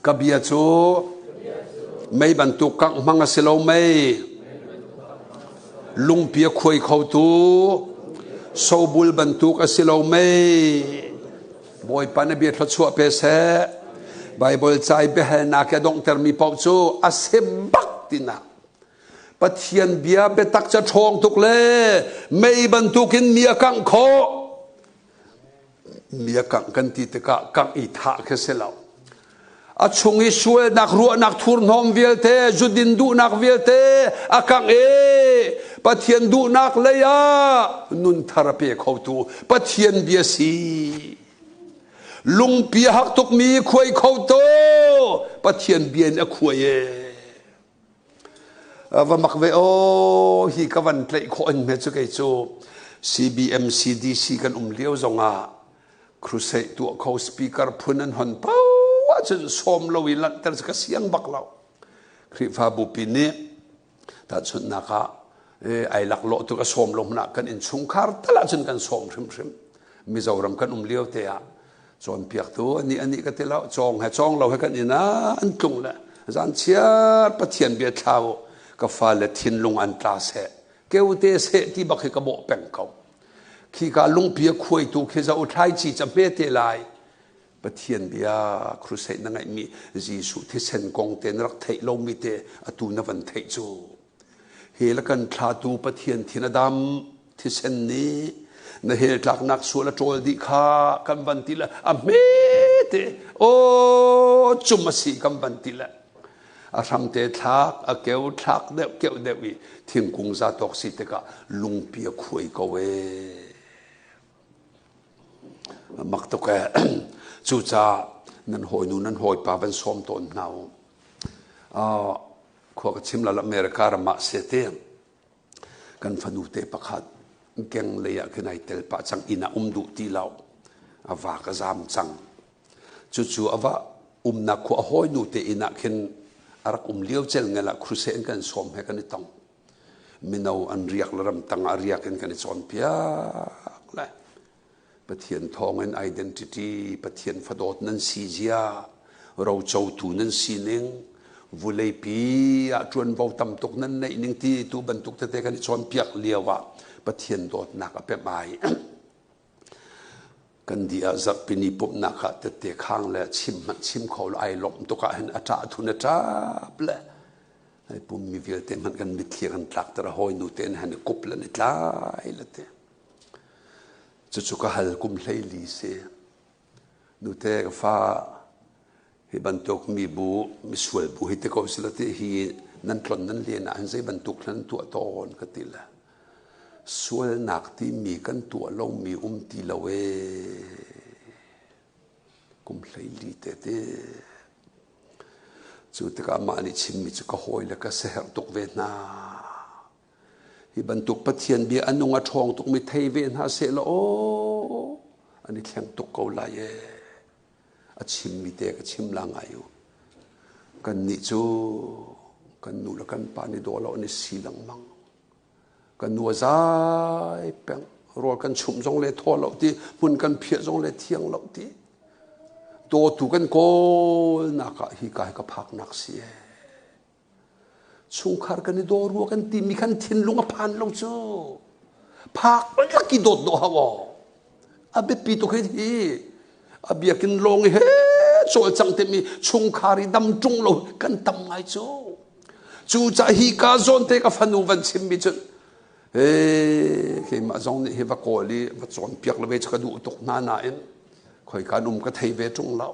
B: กับเบียจูไม่บรรทุกกังมังสโลไม่ลุงเปียคุยเขาตูโซบุลบรรทุกสโลไม่บอยปันเบียทชัวเปเสไบเบิลใจเบหนักดงเตอร์มีปอบจูอาเซบักตินะปะเทียนเบียเบตักจะทองทุกเล่ไม่บรรทุกินเมียกังโคเมียกังกันติตกะกังอิทาเคเสลาอาชงอิช่วยนักรัวนักทุนหอมเวลเตจุดินดูนักเวลเตอากังปะเทียนดูนักเลยะนุนทารเปเขาตูปะเทียนเบียสีลุงเปียหักตุกมีคุยเขาโตปะเทียนเบียนคุยว่ามักเวโอฮีกวันเพลย์คนเมื่อจุกไอโจ CBM CDC กันเลี้ยวจงอาครูเซตัวเขาสปีกเกอร์พูนันหันเป้าว่าจะสมเราวิลันแต่จะก็เสียงบักเราคริฟาบุปินีถ้าชนนักไอหลักโลตัวก็สมลงนักกันอินชุงคาร์ตลาดจนกันสมริมมิจารมกันเลี้ยวเตียจนเปียกตัวอันนี้ก็เตล่าจองให้จองเราให้กันอินะอันตุงละอาจารย์เชียร์ปะเทียนเบียดเท้าก็ฟ้าเลทินลงอันตราเสเกวเตเสที่บักให้กระบอกแป่งเขาขี้การลุงเปียคุยตัวเคจะอุทัยจีจะเมตลายปะเทียนเบียครูเสนั่งไงมีจีสุที่เซนกงเตนรักเทโลมิเตอตูนวันเทจูเฮลกันทาตูปะเทียนทินดำที่เซนนี้นเฮลักนักสุลโจลดิคากันวันติละอเมเตโอจุมสีกันวันติละอาทำเตทักอาเกวทักเดวเกวเดวีทิ้งกุงซาตอกสิเตกะลุงเปียคุยก็เวมักตกแกจูจ่านั่นหอยนูนั่นหอยป่าเป็นส้มต้นเนาขวกชิมละอเมริกาละมาเสียเตียงกันฟันูเตปะขัดเก่งเลยอะคือในเตลปะจังอินาดูตีเราอาวากระซามจังจู่ๆอาวานักขวหอยนูเตอินาขึ้นอารักเลี้ยวเจลเงละครูเซนกันสมให้กันนี่ต้องมินเอาอันเรียกละรำตั้งอาเรียกันกันนี่สอนเปียกเลยปะเทียนทองเป็นไอดีนิตี้ปะเทียนฟดอดนั้นซีเจียเราเจ้าตูนั้นซีนิงวุเลยปีอาจวนเบาตำตกนั้นในนิ่งที่ตูบรรทุกเตะกันนี่สอนเปียกเลียวะปะเทียนโดดหนักเป็นไม้กันดีอาจับปีนี้ปุ๊บนักะเตะข้างเลยชิมเขาไอหลบตัวก็เห็นอาจารย์ทุนอาจารย์เลยไอ้ปุ่มมีเวลเต็มมันกันมิดเขียกันตักแต่ละหอยนูเต็นเห็นกุบเลยนิดลายละเตะจู่ๆก็หัลกุมเลยลีเสียนูเตะก็ฟ้าให้บรรทุกมีบูมีสวยบูให้เตะเขาสิละเตะฮีนั่นกลนนั่นเลียนอันใจบรรทุกนั้นตัวโตนก็ติละส่วนนักที่มีกันตัวลงมีตีละเวกุมเลยลีเตเตจุดที่ก็มานี่ชิมมิจุก็หอยแล้วก็เสียตุกเวนาที่บรรทุกปะเทียนเบียอันนงอทองตุกไม่เทเวนาเสละโออันนี้แข่งตุกเกาลายอชิมมิเตก็ชิมลางอายุกันนี่จูกันนูละกันปานิโดเราอันนี้สีลังมังกันนัวใจแปงรอกันชุ่มจงเลยทอเราที่หุ่นกันเพียจงเลยเที่ยงเราที่ตัวถูกันโกนักฮิกายก็พักนักเสียชุงคาร์กันนี่โดรัวกันที่มีกันทิ้งลุงพันเราจูพักมันลักกี่โดดโดฮาวอาเบปีตุกเฮดีอาเบียกินลงเฮ้โจจังเตมีชุงคารีดำจุงเรากันทำไงจูจะฮิกาโซนเตกับฟันูวันชิมบิจุเฮ้ยมาจงนี่เฮวกอลีมาจนเปียกเลยเวชกระดูตกนาเอ็มคอยการก็เทเวจงเรา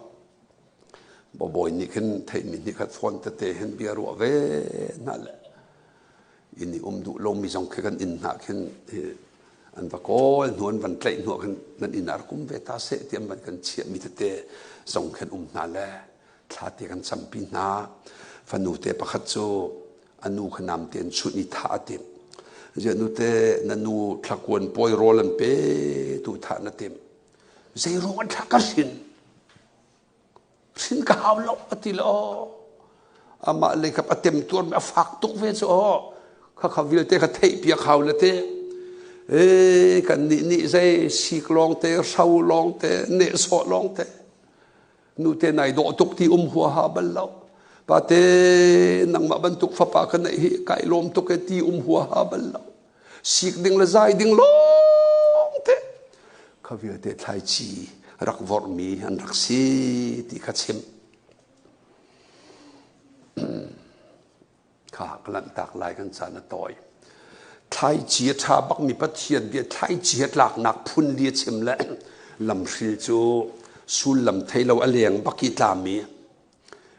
B: บ่อยนี่ขึ้นเทมินี่ขัดฟอนเตเห็นเบียรัวเวนั่นแหละ อินนี่ดูลงมีสองกันอินหนักขึ้นอันว่าก็นวลวันเตยนวลกันนั่นอินอาร์กุมเวตาเสเตียมมันกันเชียมิเตส่งกันนาแลท้าเตียกันสัมปินาฟันูเตปะขัดโจอนุขนามเตียนชุดนิทาเต็มเจนุเตนันูทักวนปอยโรลันเปตุทานเต็มใจร้อนทักกันสินก้าวลบติลอามาเลยกับเต็มตัวมาฟักตุกเวชข้าวิลเตข้าเทปยาเขาเลยเตกันนี่ใจสิกลองเตะเสาลองเตะเนสโลองเตะนูเตไหนโดตุกที่หัวหาบัลลาปาเตนังมาบรรทุกฟ้าปากันไหนไก่ลมตุกที่หัวหาบัลลาสิกดิ่งละใจดิ่งลองเตะข้าวิลเตไทยจีรักวอร์มีอันรักซีที่ขัดเชื่อมข้ากำลังตากลายกันสานต่อยไทยเจียชาบักมีปัจเจียนเบียไทยเจียหลักหนักพุ่นเลียเชื่อมและลำฟิลจูสุลลำไทยเราอเลียงบักกีตามี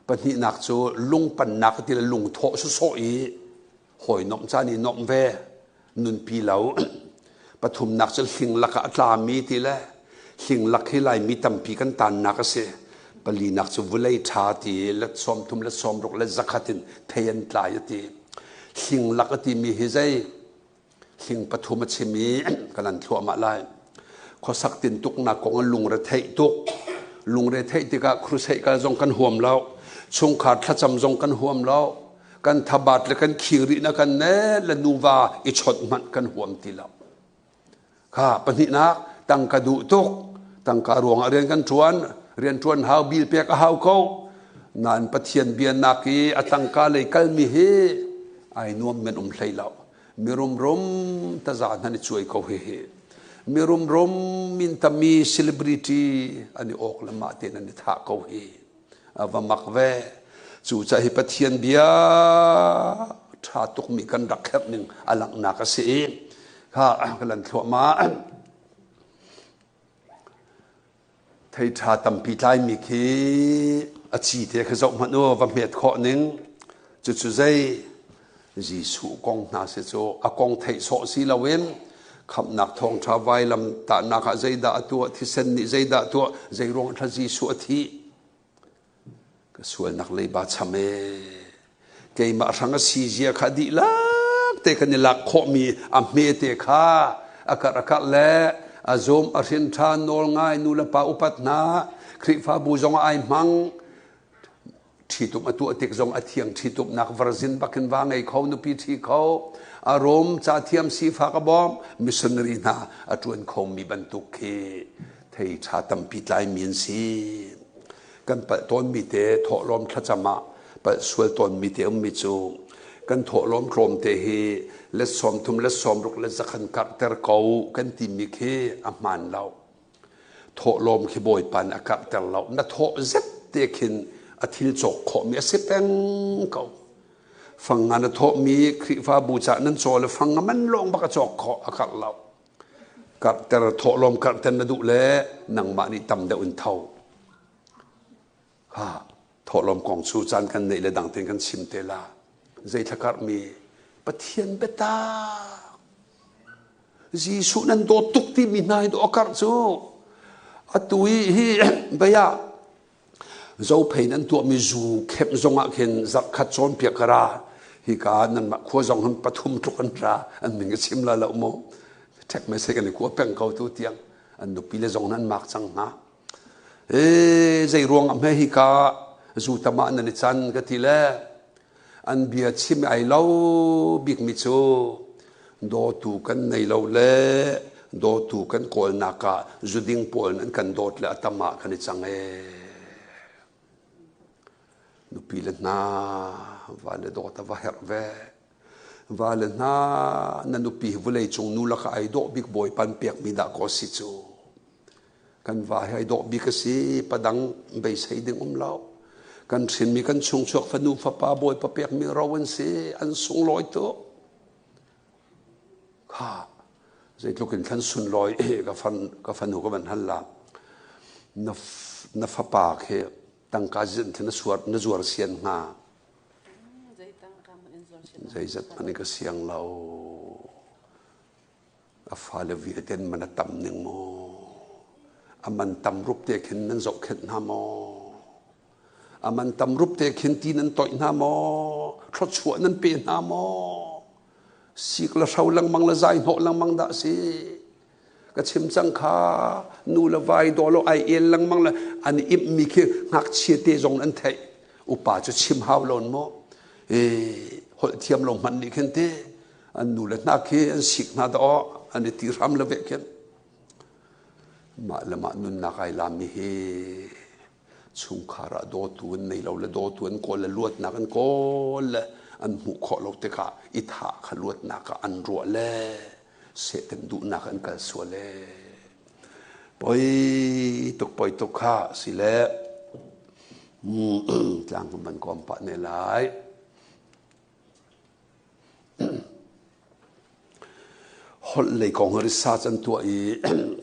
B: ปนิหนักจูลุงปันหนักที่ละลุงโถสุโซอีหอยนกจานีนกเวนุนปีเหลาปฐุมหนักจะหิงลักอัตลามีที่ละหิงลักให้ลายมีตัมปีกันตันนักเสปลีนักจูวุเลยชาตีและสมทุมและสมรุกและจักขัดินเทียนตายตีหิงลักที่มีเฮใจหิงปฐุมเชมีกันนั่นทั่วมาเลยข้อสักตินตุกนักของลุงเรทตุกลุงเรทที่ก็ครุเซกันจงกันห่วมแล้วชงขาดทัจำจงกันห่วมแล้วกันทบาทและกันขีรินักันเน่และนูวาอิชดมันกันห่วมทีแล้วข้าปนินักตั้งกระดูตุกตั้งการวงเรียนกันชวนเรียนชวนหาวบิลเปียกหาวเขางานปะเทียนเบียนนักอีตั้งกาเลยกัลมีเฮไอ้นวมเป็นใส่แล้วมีรุมตาจานนี่ช่วยเขาเฮมีรุมมินตามีเซเลบริตี้อันนี้ออกละมาเตนันนี่ท่าเขาเฮว่ามักเวจู่ใจปะเทียนเบียท่าตุกมีกันรักแคบหนึ่งอลังนักเสียข้ากำลังทั่วมาไทยชาตัมปีไทยมีคีอาชีเทขจกมันว่าเมียดข้อหนึ่งจู่ใจจีสุกองนาเสโจอากองไทยโซซีลาเวนคำนักทองชาวไวลำตานักใจด่าตัวที่เส้นนี่ใจด่าตัวใจรองทัจีสุอธิก็ส่วนนักเลยบาชเมเกยมาสังสีเจียคดีลักแต่กันนี่ลักข้อมีอเมเตคาอากาศกัดและอาโจมอารินทานโนลง่ายนูลปาอุปัตนาคริฟาบูจงไอมังที่ตุกมาตัวเด็กจงอาเทียงที่ตุกนักวรจินบักนว่าไงเขานุปีที่เขาอารมณ์จ่าเทียมสีฟ้ากระบอมมิสนรีนาอาจวนเขามีบรรทุกเคไทยชาตัมปีไลมีนสีกันปะต้นมีเตะทอลมทัจมาปะสวยต้นมีเตะมิจูกันทอลมโครมเตหีและสมทุมและสมรุกและสักขันกัดเตอร์เขากันที่มีเคอามันเราทอลมขบอยปันอากาศแต่เราณทอเจ็บเตะขินอาทิลจกขอมีเสพงเขาฟังงานทอมีคริฟาบูชานั้นโซเลฟังมันลงบักจกขออากาศเรากัดแต่ทอลมกัดแต่นดุเล่นังมานิตำเดอุนเท่าทอลมกองสูจันกันในระดังเต็งกันชิมเตลาใจทักการมีปะเทียนเบตาจีสุนันโดตุกที่มีนายโดอากาศจูอัตุยฮีเบียเจ้าเพยนั้นตัวมีจูเข้มจงอ่ะเห็นจักขัดจนเปียกระฮิการนั้นมาขั้วจงหันปฐุมทุกันราอันหนึ่งก็ชิมละละโมแท็กไม่ใช่กันเลยขั้วแป้งเขาตัวเตียงอันนุปีเลจงนั้นมากจังนะใจรวงอเมริกาจูตมานันจันก็ทีละอันเบียชิมไอเล่าบิกมิโซโดตูกันในเล่าเล่โดตูกันโกลนักะจุดิงปอลนั้นกันโดดและอัตมากันจังนุปีเลน่าวาเลโดตาวาเฮรเววาเลน่านันนุปีวุเลยจงนูลักไอโดบิกบอยปันเปียกมีดากอสิจูกันว่าไอโดบิกสีปดังใบใส่ดึงเล่ากันสินมีกันชงชกฟันูฟ้าป่าบอยปะเปียกมีเราวันเสียอันสูงลอยตัวข้าใจลูกกันขันสุนลอยกับฟันูก็มันฮัลละนัฟป่าเขตั้งการจินที่นสวดเสียนหา ใจจัดมันก็เสียงเราอาฟ้าเลวีเต็นมันต่ำหนึ่งโมอามันต่ำรูปเตะขินนั้นจบเข็นหาโมอามันต่ำรูปเตะขินตีนั้นต่อยหาโมทศชั่วนั้นเป็นหาโมสิกละเสาลังมังละใจโหลังมังดาสิกระชิมจังขานูละไวดอลไอเอลลังมังละอันนี้อิมมีแค่หักเชียเตจงนั้นไทยอุปาจะชิมหาวลนโมหดเทียมลงมันนี่แค่เตอันนูละนักแค่อันสิกนาดออันนี้ตีรำละเวกแค่มาละมานุนนักไอลามีเฮชุงขาระโดตุนในเราละโดตุนก็ละลวดนักกันก็ละอันหมู่ขอเราเตกะอิทาขลวดนักอันรัวเล่เสต็มดูนักอันกันสวเล่ปอยตกข้าสิเล่จางมันกอมปะในหลายฮอลเลยของริซาจันตัวอี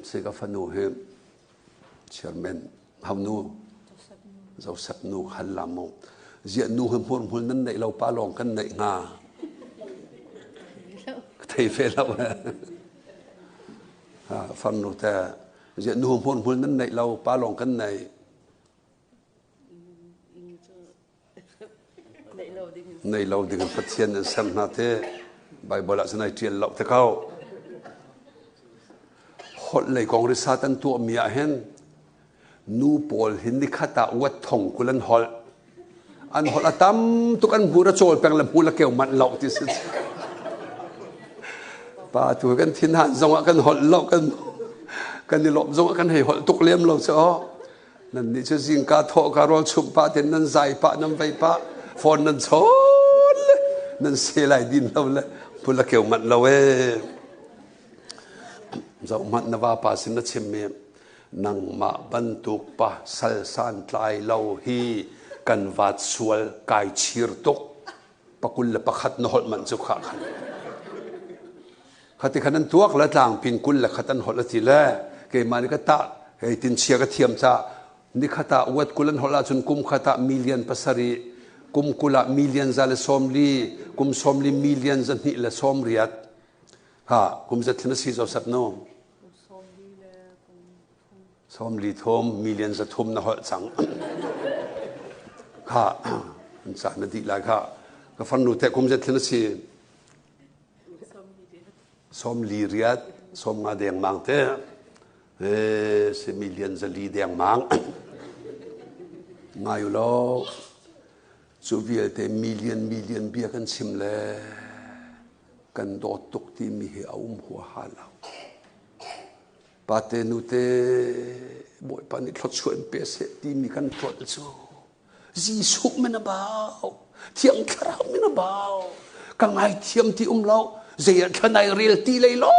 B: เสกฟันูเฮมเชอร์แมนฮาวนูเจ้าสับนูฮัลลามเจียนูเฮมพูนพูนนั้นในเราป้าลองกันในงาไทยเฟลเราฟังนูแต่เจียนูเฮมพูนนั้นในเราป้าลองกันในเราดึงพัฒน์สัมนาเตใบบลาสนัยเทียนเราแต่เขาฮอดเลยของริซาตันตัวเมียเห็นนูปอลหินนิขตาวัดทองกุลันฮอลอันฮอลตั้มตุกันหูระโจลแปลงลำพูละเกี่ยวมันเหล่าที่สุดป้าตัวกันทิ้นหันจงกันฮอลเหล่ากันนี่หลบจงกันให้ฮอลตุกเลี้ยมเราเจ้านั่นนี่จะสิ่งการทอการรอชุมป้าเต็นนั้นใจป้าน้ำไฟป้าฟอนนั้นโซลนั่นเสียหลายดินเราเลยพูละเกี่ยวมันเราจะมันนว่าป้าสินเชมเมนังมาบรรทุกปะสัลสันไลเหลาฮีกันวัดสวลกายชีรตุกปะกุลละปะขัดนหดมันสุขะขันขัดขันนั้นตัวกละต่างพินกุลละขัดนหดละทีละเกมานิกตะเฮตินเชียกเทียมจ้านิขตะวัดกุลันหดละจนกุมขัดมิลเลียนปัสรีกุมกุละมิลเลียนซาเลสอมลีกุมสอมลีมิลเลียนจันนิละสอมเรียดกุมจัดทนสีเจ้าสับโนสอมลีทมมิลเลียนจะทมนะฮะสังมันสารนาทีไรก็ฟังดูแต่กุมจัดทนสีสอมลีเรียดสอมมาเดียงมังเตเซมิลเลียนจะลีเดียงมังมาอยู่แล้วสูเวียเตมิลเลียนเบียกันชิมเลยกันโดดตกที่มีเหเอาหัวหาเราปาเตนุเตบ่อยปานิทศชวนเปเสที่มีกันทดสู้จีสุมันน่ะบ่าวเที่ยงคราวมันน่ะบ่าวกังไงเทียมที่เราเจียขนายเรียลตีเลยล้อ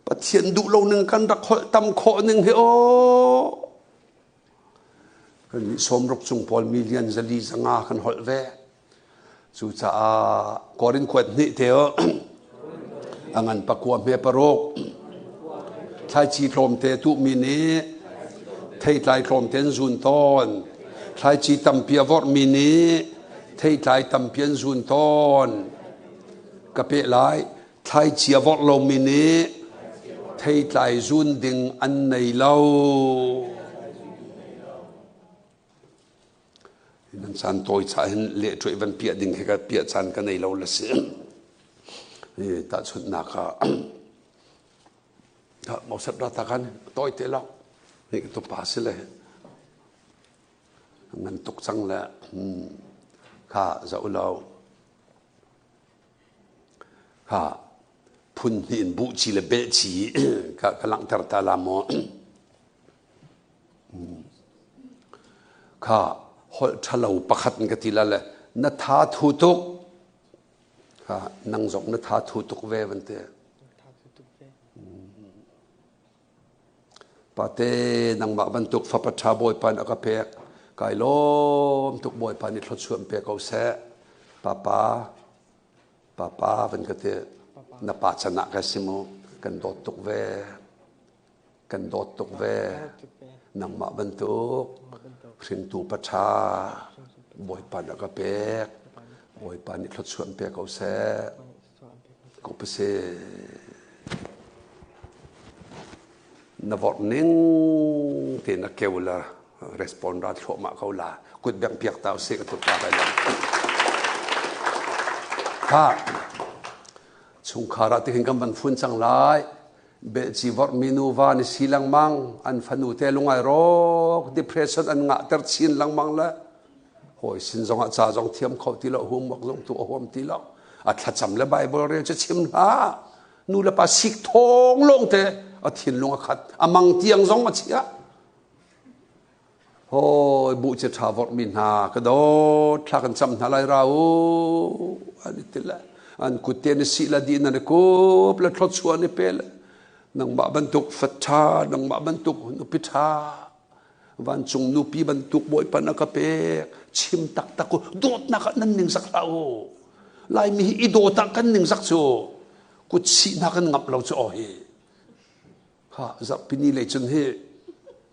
B: ปะเทียนดูเราหนึ่งกันรักหตำโคหนึ่งเฮโอกันสมรบจุงพอลมิลเลียนจะลีสังอากันหดเวสุจ้ากอรินขวดนี่เถอะอันประกวดเมปรกทายจีโครมเตตุมินีไทยทายโครมเตนซุนตอนทายจีตัมเปียวอร์มินีไทยทายตัมเปียนซุนตอนกะเปะหลายทายจีวอร์โลมินีไทยทายซุนดิงอันในเล่านั่นสันโตยชาเห็นเละช่วยวันเปียดิงให้กับเปียสันกันในเล่าละเสียตัดสุดนักบอกสัตว์รัตกันต่อยเตะเรานี่ก็ตัวป่าสิเลยงั้นตกจังแล้วข้าจะเอาเราข้าพุ่นหินบุชีเลเบชีข้ากำลังตระตาลามอข้าหดทะเลาประคัดกันทีละเลยนัทธาทุตุกนั่งจงนัทธาทุตุกเววันเตปาเตนังบักบรรทุกฟ้าประชาบอยปันอากาเปกกายล้มทุกบอยปันนี่ทดชวนเปกเอาแสป้าวันก็เตนับปัจนะกันสิโมกันโดดตุกเวนังบักบรรทุกสิงตูประชาบอยปันอากาเปก boy pa ni thot chuan pe ko se ko pe se na vot ning te na keula responda thlo ma ko la kut bang piak taw se ka tu pa ba la ha chung khara te hin kam ban phun chang lai be chi vot minu wa ni silang mang an phanu te lungai rok depression an nga ter chin lang mang la hoi sin zong a cha zong thiam khau ti lo hum mok zong tu hom ti lo a thla cham le bible re che chim la nu la pa sik thong long te a thin lunga khat amang tiang zong a chia hoi bu che tha vot min ha ka do thla kan cham na lai ra o ani ti la an ku te ni si la di na ko pla thot chuan ni pel nang ma ban tuk fatha nang ma ban tuk nu pitha van chung nu pi ban tuk boy pan ka pe chim tak tak ko dot na ka nan ning sak la o lai mi i do tak kan ning sak chu ku chi na kan ngap lo chu o hi ha za pini le chun he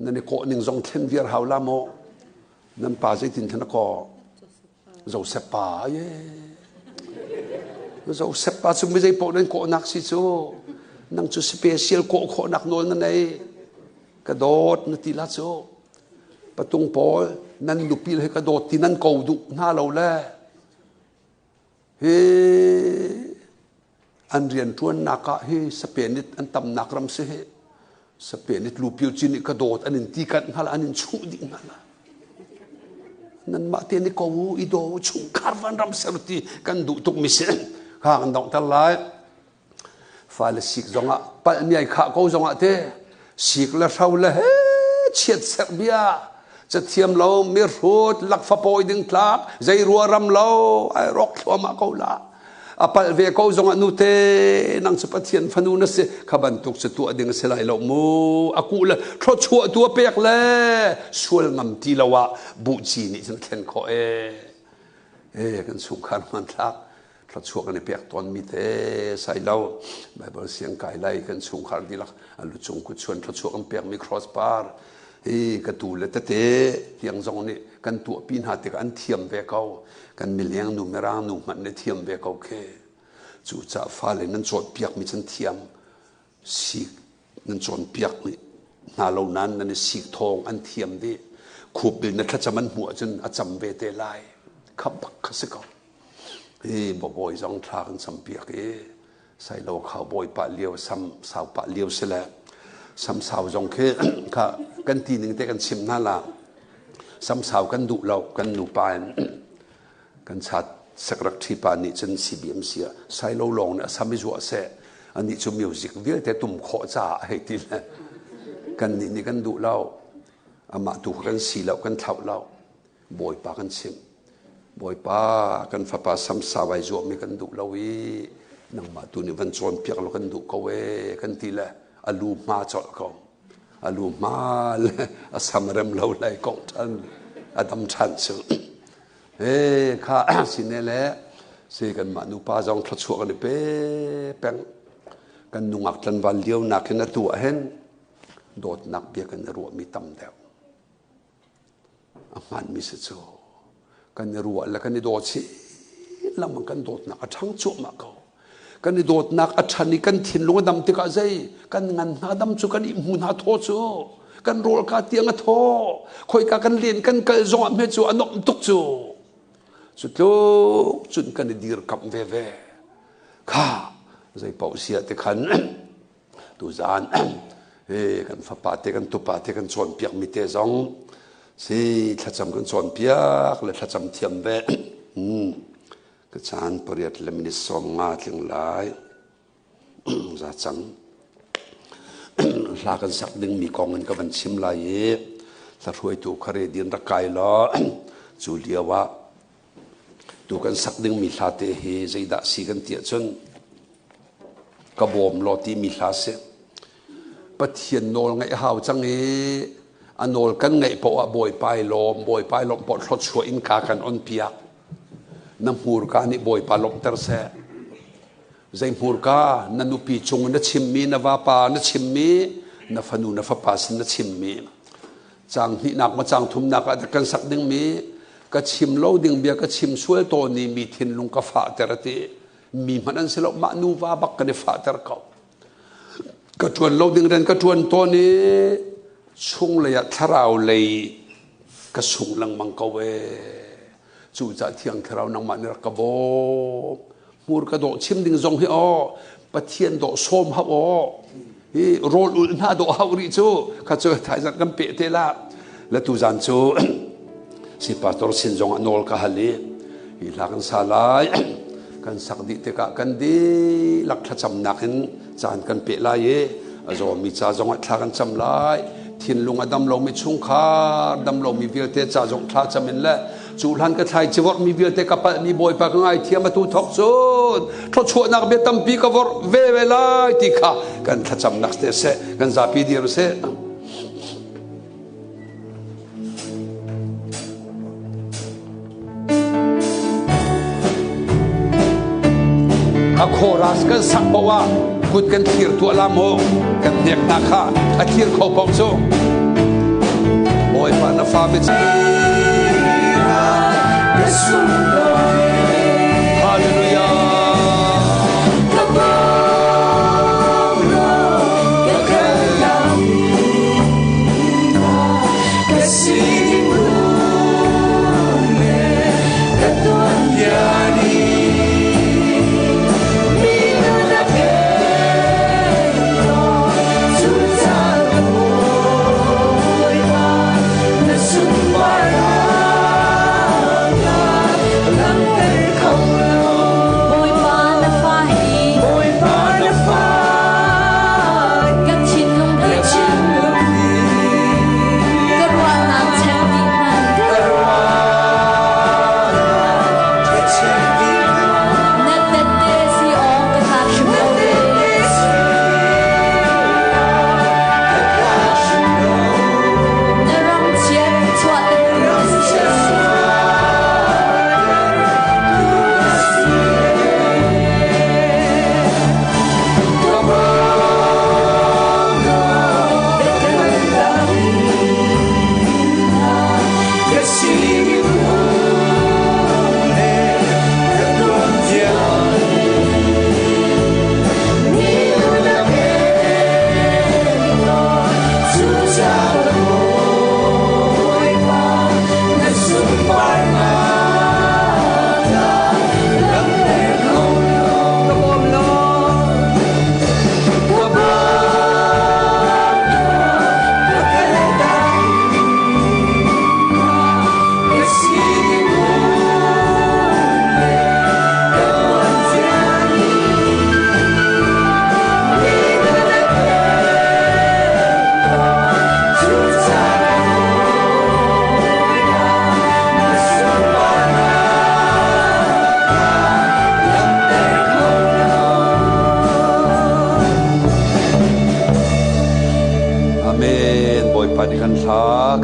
B: na ne ko ning zong thlen viar haw la mo nan pa zai tin thana ko zo se pa ye zo se pa chu mi zai po nen ko nak si chu nang chu special ko nak nol na nei ka dot na ti la chu patung pol nan lupil he ka dot ti nan ko du na lo la he an rian tuan naka he sapenit an tam nakram se he sapenit lupil chin ka dot anin ti kan hal anin chu ding hala nan ma te ni ko i do chu karvan ram serti kan du tuk misen ha kan dong tal lai fa le sik zonga pa mi ai kha ko zonga te sik la thau la he chiat serbiaจะเทียมเราไม่รู้หลักฟ้าปอยดึงคลักใจรัวรำเราไอ้รอกทัวมาเขาละอาปัลเวเขาจงอนุเตนังสุปเทียนฟนูนัสขบันตุกสตัวดึงเสลายเรามูอากูละทรชัวตัวเปียกเลยช่วยงำทีละวะบุจีนี่ฉันเขียนขอกันสุขารมันทักทรชัวกันในเปียกตอนมีเตใส่เราไบเบิลเสียงไก่ไล่กันสุขารดีละอันลุจงกุศลทรชัวกันเปียกมีครอสบาร์กันตูเลตเตเทียงจงนี่กันตัวปีนหาติกันเทียมเวเขากันมีเลี้ยงนุ่มร่างนุ่มมันในเทียมเวเขาแค่จู่จ่าฟ้าเลยนั่นจอดเปียกมีฉันเทียมสีนั่นจอดเปียกนี่นาเหล่านั้นนั่นสีทองอันเทียมดิขูบบินนั่นถ้าจะมันหัวจนอาจำเวเตไลขับบักขัสกเอาบ่อยจงทากันสัมเปียกใส่เราข่าวบ่อยปะเลี้ยวซ้ำสาวปะเลี้ยวเสร็จซ้ำสาวจงแค่ค่ะกันทีหนึ่งแต่กันชิมน่าละซ้ำสาวกันดุเรากันหนูปานกันชัดสักรักที่ปานนี่จนสีเบียมเสียใส่เราลองเนี่ยซ้ำไม่จั่วเสะอันนี้จะมิวสิกวิลแต่ตุ่มขอจ่าให้ทีละกันนี่กันดุเราอามาตุกันสีเรากันเท่าเราบ่อยปากันชิมบ่อยปากันฟ้าปาซ้ำสาวไอ้จั่วมีกันดุเราอีนังมาตุนี่วันจวนเปียกเรากันดุเขาเวกันทีละอลูมาจอดเขาอลูมาเลยสามเริ่มเราเลยกองทันอดัมชันสุดข้าสิเนเล่เสกันมานุปาจงทศวกันเป๊ะแปงกันนุ่งอักทันวันเลี้ยวนักขึ้นตัวเห็นโดดนักเบียกันรัวมีตำเดียวมันมีสิจูกันรัวแล้วกันโดดสิแล้วมันกันโดดนักทั้งจุมาเขากันโดดนักอัจฉริกันถิ่นลงดำติกาใจกันงานหาดำจุกันอิมุนหาโทจูกันโรลกาเตียงโทคอยกันเรียนกันกระจอมเมจูอนอมตุกจูสุดลูกจุนกันดีร์กับเวข้าใจเป่าเสียแต่ขันตูจานกันฟ้าปาเตกันตุปาเตกันชนเปียกมิเตจงสิถ้าจำกันชนเปียกและถ้าจำเทียมเวก็จานปริยัติละมินิสองงาถึงหลายจะจังลากันสักดึงมีกองเงินกับมันชิมลายถ้าช่วยตัวคาเรดินรักไก่ล้อจูเลียวะตัวกันสักดึงมีลาเตเฮใจด่าสีกันเตียจนกระบอมลอตีมีลาเสปะเทียนโนลไงหาวจังอันโนลกันไงปะบ่อยไปลมปอดรถช่วยอินกากันอ่อนเปียกน้ำมูรกานี่บ่อยปาลบเตอร์เสะใจมูรกานันุปีจงนัชิมมีนวาปานัชิมมีนฟนูนฟปาสนัชิมมีจางหินักมาจางทุมนักแต่กันสักดึงมี cái chim lâu đình bia cái chim suối to ni mi thiên lung cái phá ter ti mi manan selo ma nu va bak cái phá ter cậu cái chuan lâu đình ren cái chuan to ni chung lấy tharau lấy cái sung lăng mang câu về chủ gia thiang tharau nang ma nè cái bố mur cái độ chim đình zong hi o bắt thiên độ xôm hấp o roll ul na độ hậu ri chu cái chu thái giang cái bể thế là tu gian chu si pastor sin zong anol ka hali ilakan salai kan sakdi te ka kan di lak tha cham nakin chan kan pe lai e azo mi cha zong tha kan cham lai thin lung adam lo mi chung kha dam lo mi vir te cha zong tha chamin la chu lan ka thai chiwor mi vir te ka pa mi boy pa ka ngai thiam tu thok chu tho chu nak be tam pi ka vor ve lai ti kha kan tha cham nak te se kan za pi dir se a chorus kan sak bawa kut kan thir tu ala mo kan nek na kha a thir kho pong so boy pa na fa be hallelujah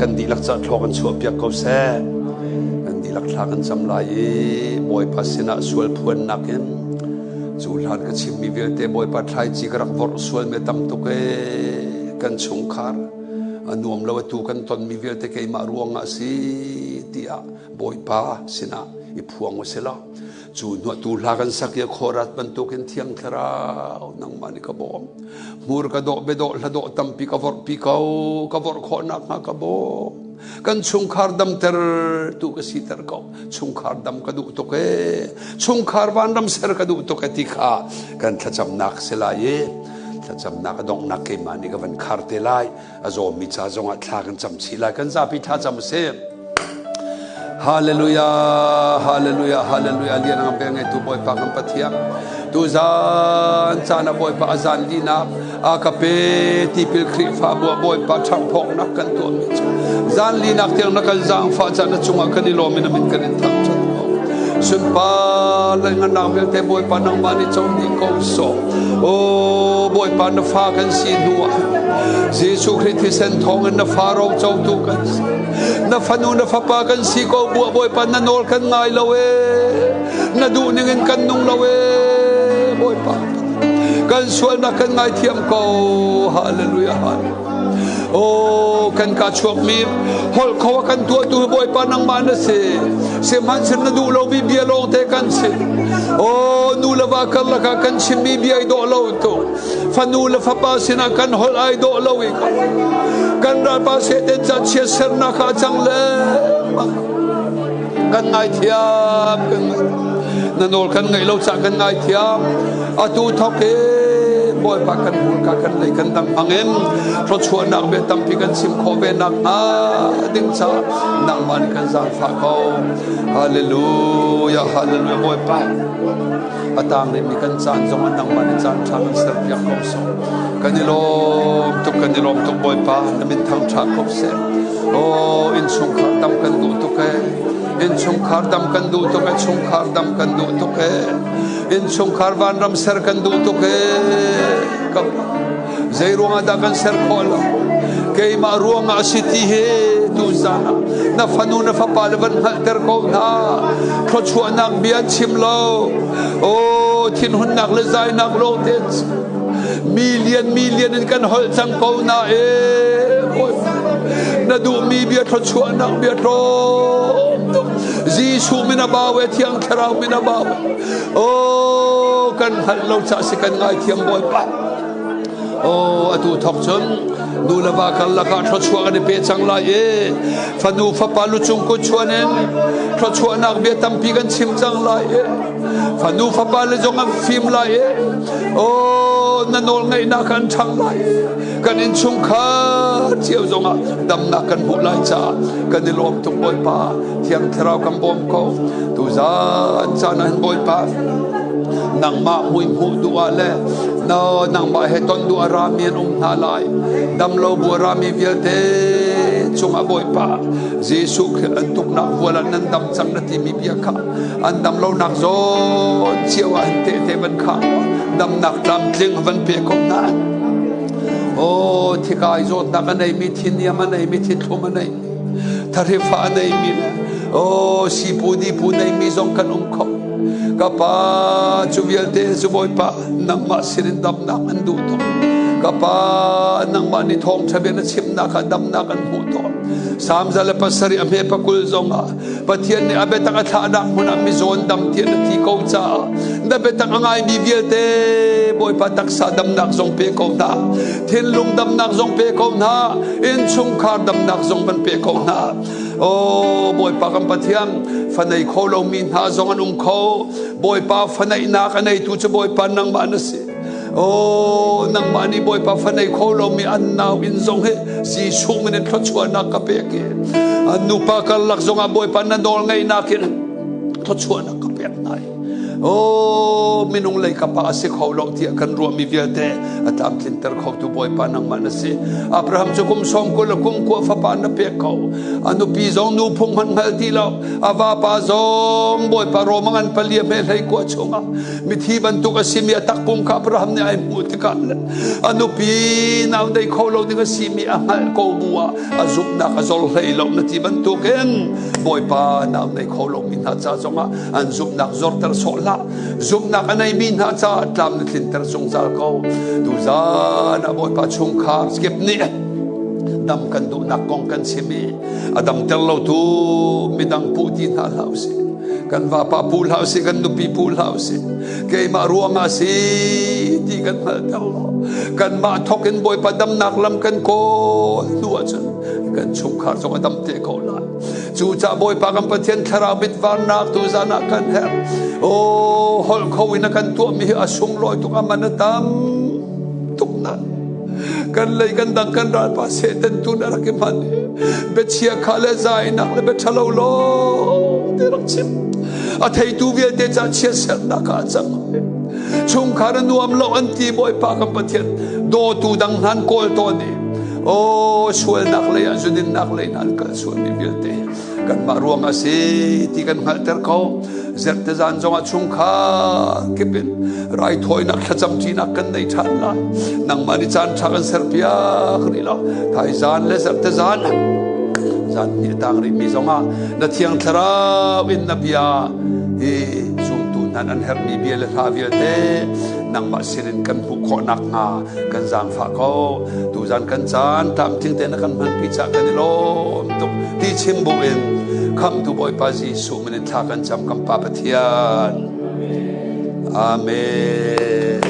B: kan di lak cha thlok kan chu pyak ko se kan di lak thla kan cham lai boy pasina sual phuan nakin chu lan ka chim mi vel te boy pa thlai chi ka rak vor sual me tam to ke kan chung khar anuam lo tu kan ton mi vel te ke ma ruanga si tia boy pa sina i phuang o sela chu no tu la kan sakya khorat ban to ken thiang thara nang mani ka bom mur ka do be do la do tam pi ka vor kho nak na ka bo kan chung khar dam ter tu ka si ter ko chung khar dam ka du to ke chung khar ban dam ser ka du to ke ti kha kan thacham nak sela ye thacham nak dong nak ke mani ka van khar te lai azo mi cha zong a thla kan cham chi lai kan za pi tha cham se hallelujah hallelujah hallelujah lian ang pe ngai tu boy pa kan pathiam tu zan chana boy pa azan dina akape tipil khri fa boy pa thang phok nak kan to mi zan li nak tiang nak kan zang fa chana chunga kan lo min min kan thang chat sun pa lang nang bel te boy pa nang mani chong ni ko so o boy pa na fa kan si nuwa Jesu Christi sen thong na fa ro chau tu kan na fanu na fa pa kan si ko bu boy pa na nol kan ngai lawe na du ning kan nung lawe boy pa kan sual na kan ngai thiam ko hallelujah oh kan ka chuak mi hol khawa kan tu boy pa nang man se man sin na du lo bi bia long te kan se oh nu la va kal la ka kan sim bi bia do lo to fa nu la fa pa sin kan hol ai do lo i kan ra pa se te cha che ser na kha chang le kan ngai thiam kan na nol kan ngai lo cha kan ngai thiam atu thok ke boy pa kan hul ka kan lei kan dang angem ro chua nak be tam pi kan sim kho be nak a ding cha nang man kan zan fa ko hallelujah hallelujah boy pa atang ni mi kan chan jong nang man chan tha kan ser yak ko so kan ilom tuk boy pa na min thang tha ko se oh in sung kha tam kan du tu ke in chung khar dam kan du to ke chung khar dam kan du to ke in chung khar van ram ser kan du to ke ka zai ruang da kan ser khola ke ma ruang a city he tu zana na fanu na fa palvan hal ter ko na kho chua nak bian chim lo oh thin hun nak le zai nak lo te million in kan hol chang ko na na du mi bia kho chua nak bia tro Jisu mina bawe tiang kerau mina bawe oh kan halau cha si kan ngai thiam boy pa oh atu thok chon du la ba kal la ka tho chua ga pe chang la ye fa nu fa pa lu chung ko chuanen tho chua nak be tam pi kan chim chang la ye fa nu fa pa le jong am phim la ye oh na nol ngai na kan chang la ye kan in chung kha chiao zonga dam na kan bu lai cha kan ni lom tu boy pa thiang thrau kam bom ko tu za cha na boy pa nang ma mui mu du ale no nang ma he ton du aramian na lai dam lo bu rami vial te chunga boy pa jesu an tuk na wala nan dam chang na ti mi bia kha an dam lo nak zo chiao an te ban kha dam nak dam tling van pe ko na oh thikai zo da ka nei mi thin ya ma nei mi thi thum nei tharifa nei mi oh si pu di pu nei mi zong kan kho kapa chuvial te su boy pa nang ma sirin dam na an du to kapa nang ma ni thong thabe na chim na ka dam na kan hu to sam zala pasari ame pa kul zonga pathian ni abeta ka tha na mun am mi zon dam tian ti ko cha na beta angai bi vial te boy pa tak sa dam nak zong pe ko na thin lung dam nak zong pe ko na in chung khar dam nak zong ban pe ko na oh boy pa kam pathian fanai kholo min ha zong an kho boy pa fanai na ka nei tu che boy pa nang ma na se oh nang ma ni boy pa fanai kholo mi an naw in zong he si chu min thot chua na ka pe ke anu pa kal lak zong a boy pa na dol ngai na kin thot chua na ka pe nai oh minung lei ka pa se kholo ti kan ru mi vial te atam tlin ter kho tu boy pa nang ma na se abraham chu kum som ko la kum ko fa pa na pe ko anu pi zong nu phung han ngal ti lo ava pa zong boy pa ro mangan palia me lei ko chunga mi thi ban tu ka simi atak pum ka abraham ne ai mu ti ka anu pi naw dei kholo ni ka simi a ngal ko bua azup na ka zol lei lo na ti ban tu ken boy pa naw dei kholo mi na cha zonga an zup na zor ter so la zum na kanai min ha cha tlam na thin ter sung zal ko tu za na boy pa chung kha skip ni dam kan du na kong kan simi adam tel lo tu midang putin ha house kan va pa pool house kan nu pi pool house ke ma ruanga si ti kan ma tel kan ma thoken boy pa dam nak lam kan ko nuwa chan kan chung kha so adam te ko la chu cha boy pa kam pathian thara bit van nak tu za na kan her oh hol khowina kan tu mi asung loi tu ka man tam tuk na kan lei kan dang kan ral pa se ten tu na ke man be chia khale zai nak le be thalo lo te rak chim a thei tu vial te cha chia ser na ka chang chung khar nuam lo an ti boy pa kam pathian do tu dang han kol to ni oh sual nak le an judin nak le nan ka sual mi vial te kan ma ruang ase ti kan hal ter ko zet te zan zonga chung kha kipin rai thoi nak khacham chi nak kan nei than la nang mani chan thakan ser pia khri lo thai zan le zet te zan ni tang ri mi zonga na thiang thara win na bia e zum tu nan an her mi bia le tha bia te nang ma sirin kan pu kho nak nga kan jang pha ko tu jan kan chan tam thing te na kan man pi cha kan lo tok ti chim bu en kham tu boy pa Jesu min tha kan cham kam pa pathian amen